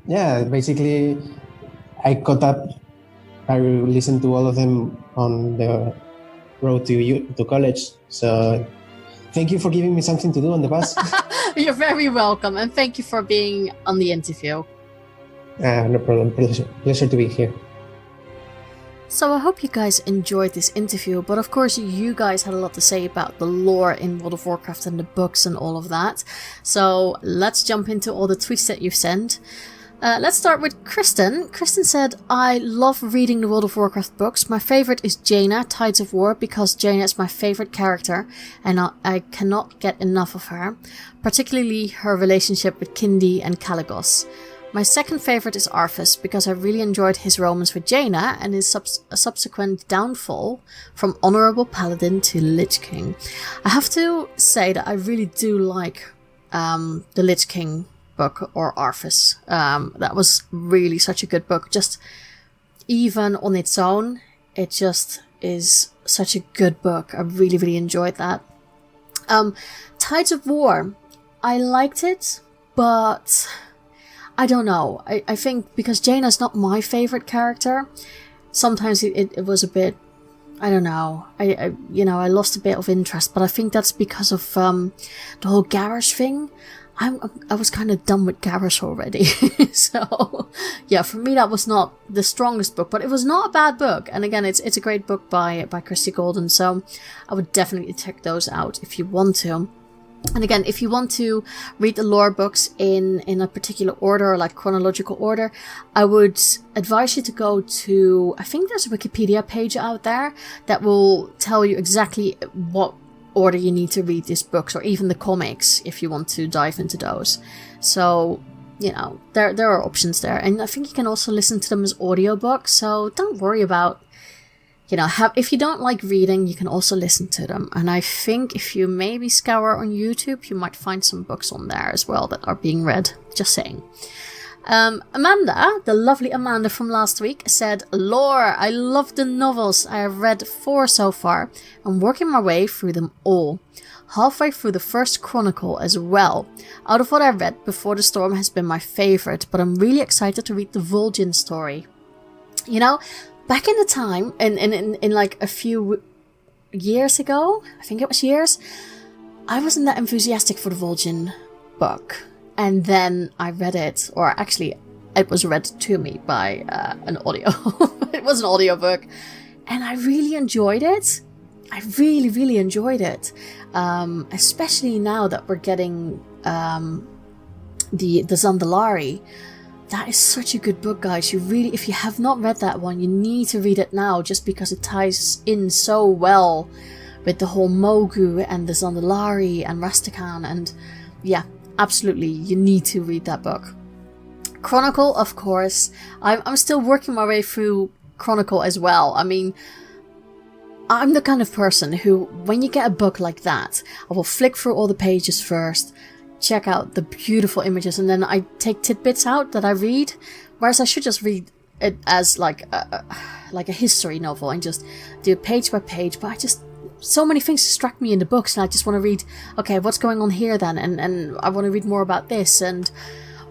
Yeah, basically, I caught up. I listened to all of them on the road to college. So thank you for giving me something to do on the bus. You're very welcome, and thank you for being on the interview. No problem. Pleasure to be here. So I hope you guys enjoyed this interview, but of course you guys had a lot to say about the lore in World of Warcraft and the books and all of that. So let's jump into all the tweets that you've sent. Let's start with Kristen. Kristen said, I love reading the World of Warcraft books. My favorite is Jaina, Tides of War, because Jaina is my favorite character and I cannot get enough of her, particularly her relationship with Kindi and Kalecgos. My second favorite is Arthas, because I really enjoyed his romance with Jaina and his subsequent downfall from Honorable Paladin to Lich King. I have to say that I really do like the Lich King book, or Arthas. That was really such a good book. Just even on its own, it just is such a good book. I really, really enjoyed that. Tides of War, I liked it, but I don't know. I think because Jaina's not my favorite character, sometimes it was a bit, I don't know. I lost a bit of interest, but I think that's because of the whole Garrosh thing. I was kind of done with Garrosh already. So yeah, for me that was not the strongest book, but it was not a bad book. And again, it's a great book by Christy Golden, so I would definitely check those out if you want to. And again, if you want to read the lore books in a particular order, like chronological order, I would advise you to go to, I think there's a Wikipedia page out there that will tell you exactly what order you need to read these books, or even the comics if you want to dive into those. So, there are options there. And I think you can also listen to them as audiobooks, so don't worry about if you don't like reading, you can also listen to them. And I think if you maybe scour on YouTube, you might find some books on there as well that are being read. Just saying. Amanda, the lovely Amanda from last week, said, Lore, I love the novels. I have read 4 so far. I'm working my way through them all. Halfway through the first Chronicle as well. Out of what I read, Before the Storm has been my favorite, but I'm really excited to read the Vol'jin story. Back in the time, in like a few years ago, I think it was years, I wasn't that enthusiastic for the Vol'jin book. And then I read it, or actually, it was read to me by an audio. It was an audiobook. And I really enjoyed it. I really, really enjoyed it. Especially now that we're getting the Zandalari. That is such a good book, guys. If you have not read that one, you need to read it now, just because it ties in so well with the whole Mogu and the Zandalari and Rastakhan, and yeah, absolutely, you need to read that book. Chronicle, of course. I'm still working my way through Chronicle as well. I mean, I'm the kind of person who, when you get a book like that, I will flick through all the pages first, check out the beautiful images, and then I take tidbits out that I read, whereas I should just read it as like a history novel and just do page by page. But so many things distract me in the books, and I just want to read, okay, what's going on here then, and I want to read more about this.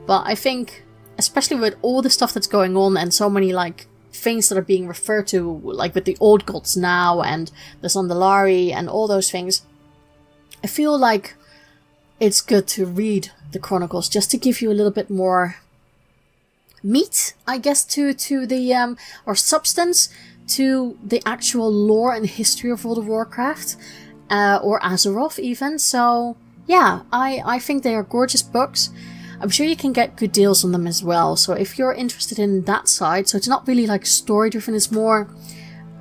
But I think, especially with all the stuff that's going on and so many like things that are being referred to, like with the old gods now and the Zandalari and all those things, I feel like it's good to read the Chronicles just to give you a little bit more meat, I guess, to the or substance to the actual lore and history of World of Warcraft, or Azeroth even. So yeah, I think they are gorgeous books. I'm sure you can get good deals on them as well. So if you're interested in that side, so it's not really like story driven, it's more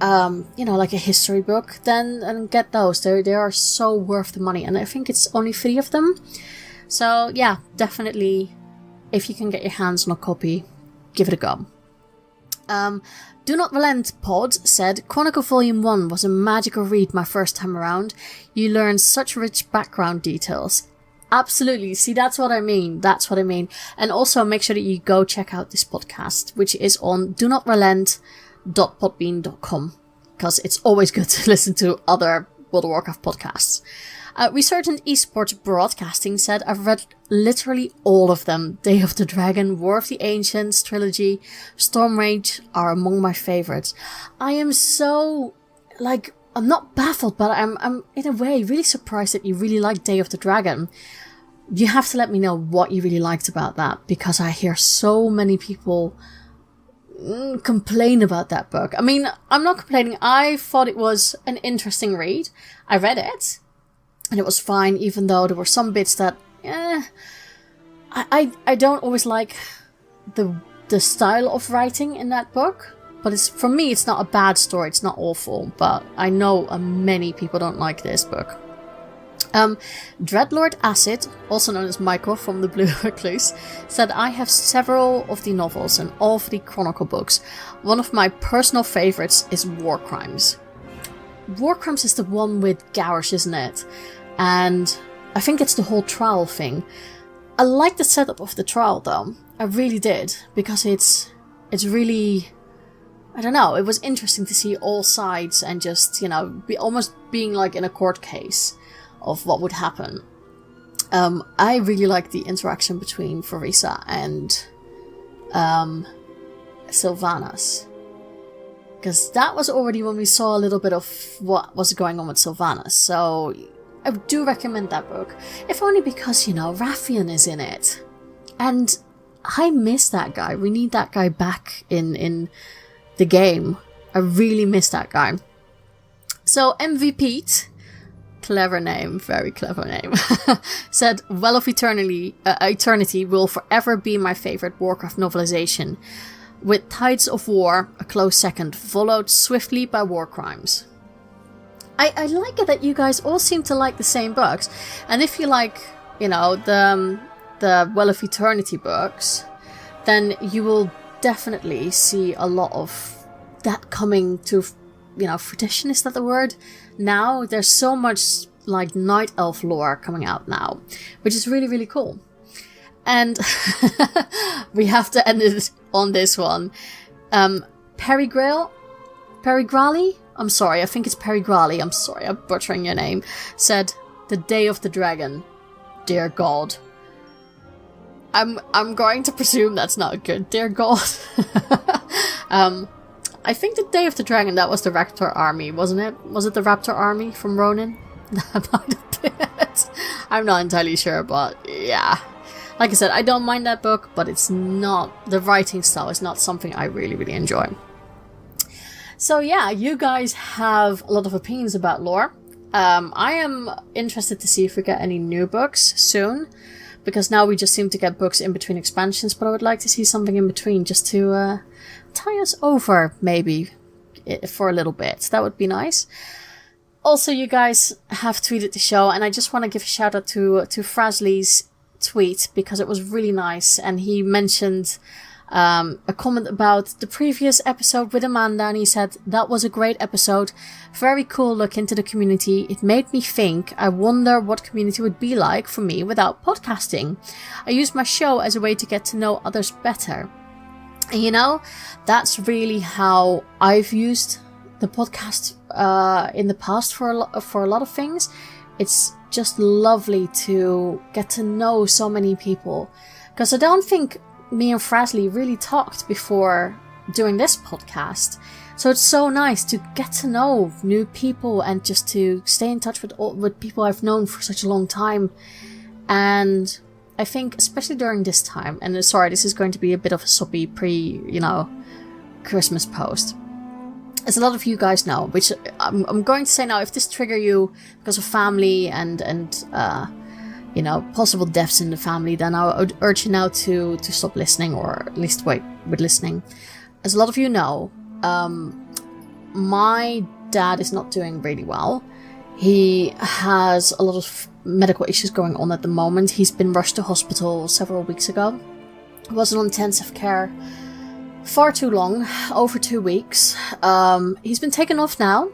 like a history book, then get those. They are so worth the money, and I think it's only 3 of them. So yeah, definitely, if you can get your hands on a copy, give it a go. Do Not Relent Pod said, Chronicle Volume 1 was a magical read my first time around. You learn such rich background details. Absolutely. See, that's what I mean. And also make sure that you go check out this podcast, which is on donotrelent.podbean.com, because it's always good to listen to other World of Warcraft podcasts. Resurgent Esports Broadcasting said, I've read literally all of them. Day of the Dragon, War of the Ancients trilogy, Stormrage are among my favorites. I am so, I'm not baffled, but I'm in a way really surprised that you really like Day of the Dragon. You have to let me know what you really liked about that, because I hear so many people complain about that book. I mean, I'm not complaining. I thought it was an interesting read. I read it, and it was fine, even though there were some bits that, I don't always like the style of writing in that book. But for me, it's not a bad story. It's not awful. But I know many people don't like this book. Dreadlord Acid, also known as Michael from the Blue Recluse, said, I have several of the novels and all of the Chronicle books. One of my personal favorites is War Crimes. War Crimes is the one with Garish, isn't it? And I think it's the whole trial thing. I like the setup of the trial, though. I really did, because it's really, I don't know, it was interesting to see all sides and just, almost being like in a court case of what would happen. I really like the interaction between Farisa and Sylvanas, because that was already when we saw a little bit of what was going on with Sylvanas. So I do recommend that book, if only because Rathian is in it, and I miss that guy. We need that guy back in the game. I really miss that guy. So MVP, clever name, very clever name, said, Well of Eternity will forever be my favorite Warcraft novelization, with Tides of War a close second, followed swiftly by War Crimes. I like it that you guys all seem to like the same books, and if you like, the Well of Eternity books, then you will definitely see a lot of that coming to, fruition, is that the word? Now, there's so much Night Elf lore coming out now, which is really, really cool. And we have to end it on this one. Perigrali? I'm sorry, I think it's Perigrali. I'm sorry, I'm butchering your name. Said, The Day of the Dragon. Dear God. I'm going to presume that's not good. Dear God. I think the Day of the Dragon, that was the Raptor army, wasn't it? Was it the Raptor army from Ronin? That might have been it. I'm not entirely sure, but yeah. Like I said, I don't mind that book, but it's not, the writing style is not something I really, really enjoy. So yeah, you guys have a lot of opinions about lore. I am interested to see if we get any new books soon, because now we just seem to get books in between expansions, but I would like to see something in between just to tie us over, maybe, for a little bit. That would be nice. Also, you guys have tweeted the show, and I just want to give a shout out to Frasley's tweet, because it was really nice, and he mentioned a comment about the previous episode with Amanda, and he said, that was a great episode, very cool look into the community. It made me think, I wonder what community would be like for me without podcasting. I use my show as a way to get to know others better. And that's really how I've used the podcast in the past for a lot of things. It's just lovely to get to know so many people, because I don't think me and Frasley really talked before doing this podcast. So it's so nice to get to know new people and just to stay in touch with people I've known for such a long time. And I think, especially during this time, and sorry, this is going to be a bit of a soppy Christmas post. As a lot of you guys know, which I'm going to say now, if this trigger you because of family and possible deaths in the family, then I would urge you now to stop listening, or at least wait with listening. As a lot of you know, my dad is not doing really well. He has a lot of medical issues going on at the moment. He's been rushed to hospital several weeks ago. He was on intensive care far too long, over 2 weeks. He's been taken off now,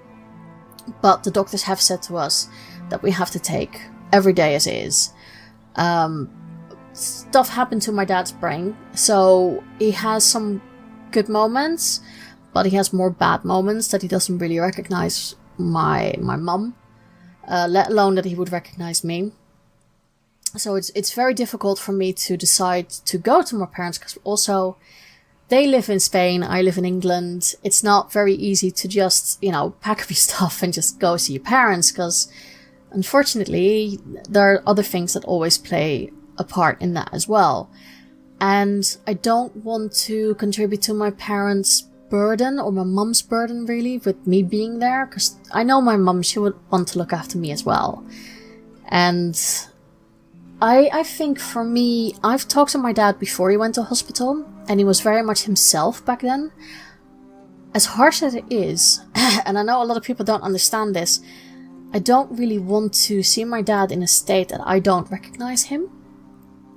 but the doctors have said to us that we have to take every day as is. Stuff happened to my dad's brain, so he has some good moments, but he has more bad moments that he doesn't really recognize my mum let alone that he would recognize me. So it's very difficult for me to decide to go to my parents, because also they live in Spain, I live in England. It's not very easy to just, pack up your stuff and just go see your parents, because unfortunately there are other things that always play a part in that as well. And I don't want to contribute to my parents' burden, or my mum's burden really, with me being there, because I know my mum, she would want to look after me as well. And I think for me, I've talked to my dad before he went to hospital, and he was very much himself back then. As harsh as it is, and I know a lot of people don't understand this, I don't really want to see my dad in a state that I don't recognize him,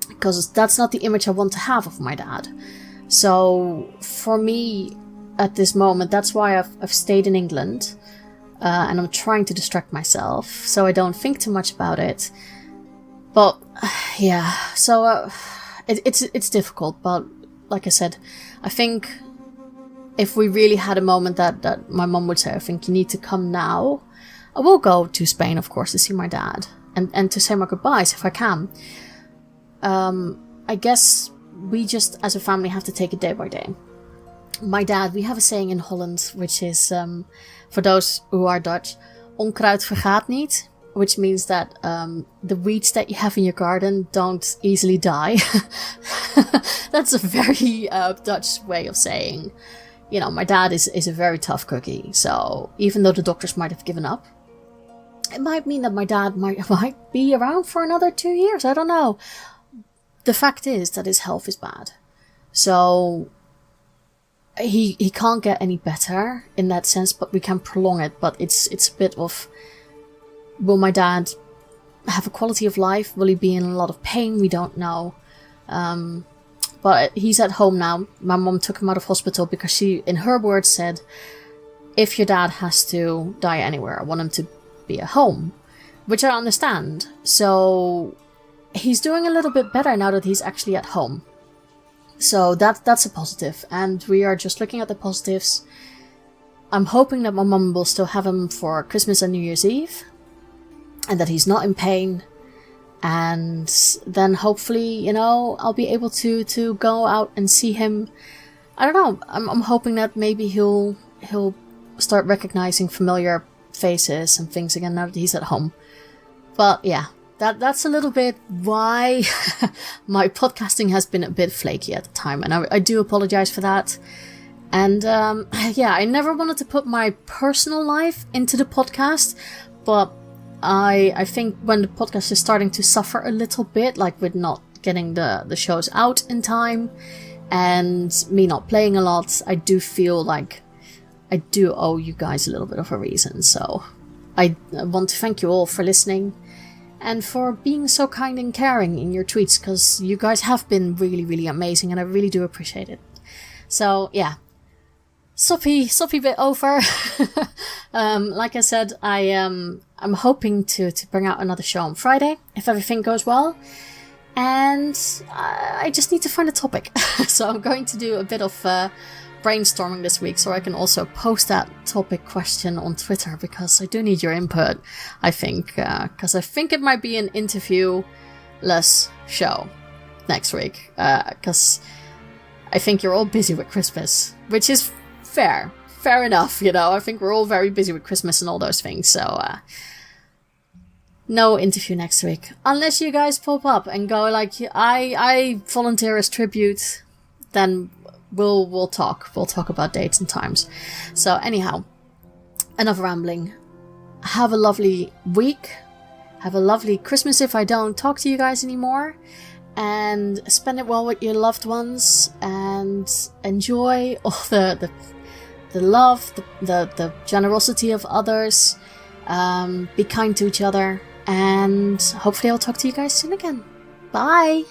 because that's not the image I want to have of my dad. So for me, at this moment, that's why I've stayed in England, and I'm trying to distract myself so I don't think too much about it. But yeah, so it's difficult. But like I said, I think if we really had a moment that my mum would say, I think you need to come now, I will go to Spain, of course, to see my dad and to say my goodbyes if I can. I guess we just as a family have to take it day by day. My dad, we have a saying in Holland, which is, for those who are Dutch, onkruid vergaat niet. Which means that the weeds that you have in your garden don't easily die. That's a very Dutch way of saying, my dad is a very tough cookie. So even though the doctors might have given up, it might mean that my dad might be around for another 2 years. I don't know. The fact is that his health is bad. So he can't get any better in that sense, but we can prolong it. But it's a bit of... Will my dad have a quality of life? Will he be in a lot of pain? We don't know. But he's at home now. My mom took him out of hospital because she, in her words, said, if your dad has to die anywhere, I want him to be at home. Which I understand. So he's doing a little bit better now that he's actually at home. So that's a positive. And we are just looking at the positives. I'm hoping that my mom will still have him for Christmas and New Year's Eve. And that he's not in pain. And then hopefully, I'll be able to go out and see him. I don't know. I'm hoping that maybe he'll start recognizing familiar faces and things again now that he's at home. But yeah, that's a little bit why my podcasting has been a bit flaky at the time. And I do apologize for that. And yeah, I never wanted to put my personal life into the podcast. But I think when the podcast is starting to suffer a little bit, like with not getting the shows out in time and me not playing a lot, I do feel like I do owe you guys a little bit of a reason. So I want to thank you all for listening and for being so kind and caring in your tweets, because you guys have been really, really amazing and I really do appreciate it. So yeah. Soppy bit over. Like I said, I'm hoping to bring out another show on Friday, if everything goes well. And I just need to find a topic. So I'm going to do a bit of brainstorming this week, so I can also post that topic question on Twitter, because I do need your input, I think. Because I think it might be an interview-less show next week. Because I think you're all busy with Christmas, which is fair enough, I think we're all very busy with Christmas and all those things, so no interview next week, unless you guys pop up and go like, I volunteer as tribute, then we'll talk about dates and times. So anyhow, enough rambling. Have a lovely week, have a lovely Christmas if I don't talk to you guys anymore, and spend it well with your loved ones, and enjoy all the love, the generosity of others. Be kind to each other, and hopefully I'll talk to you guys soon again. Bye!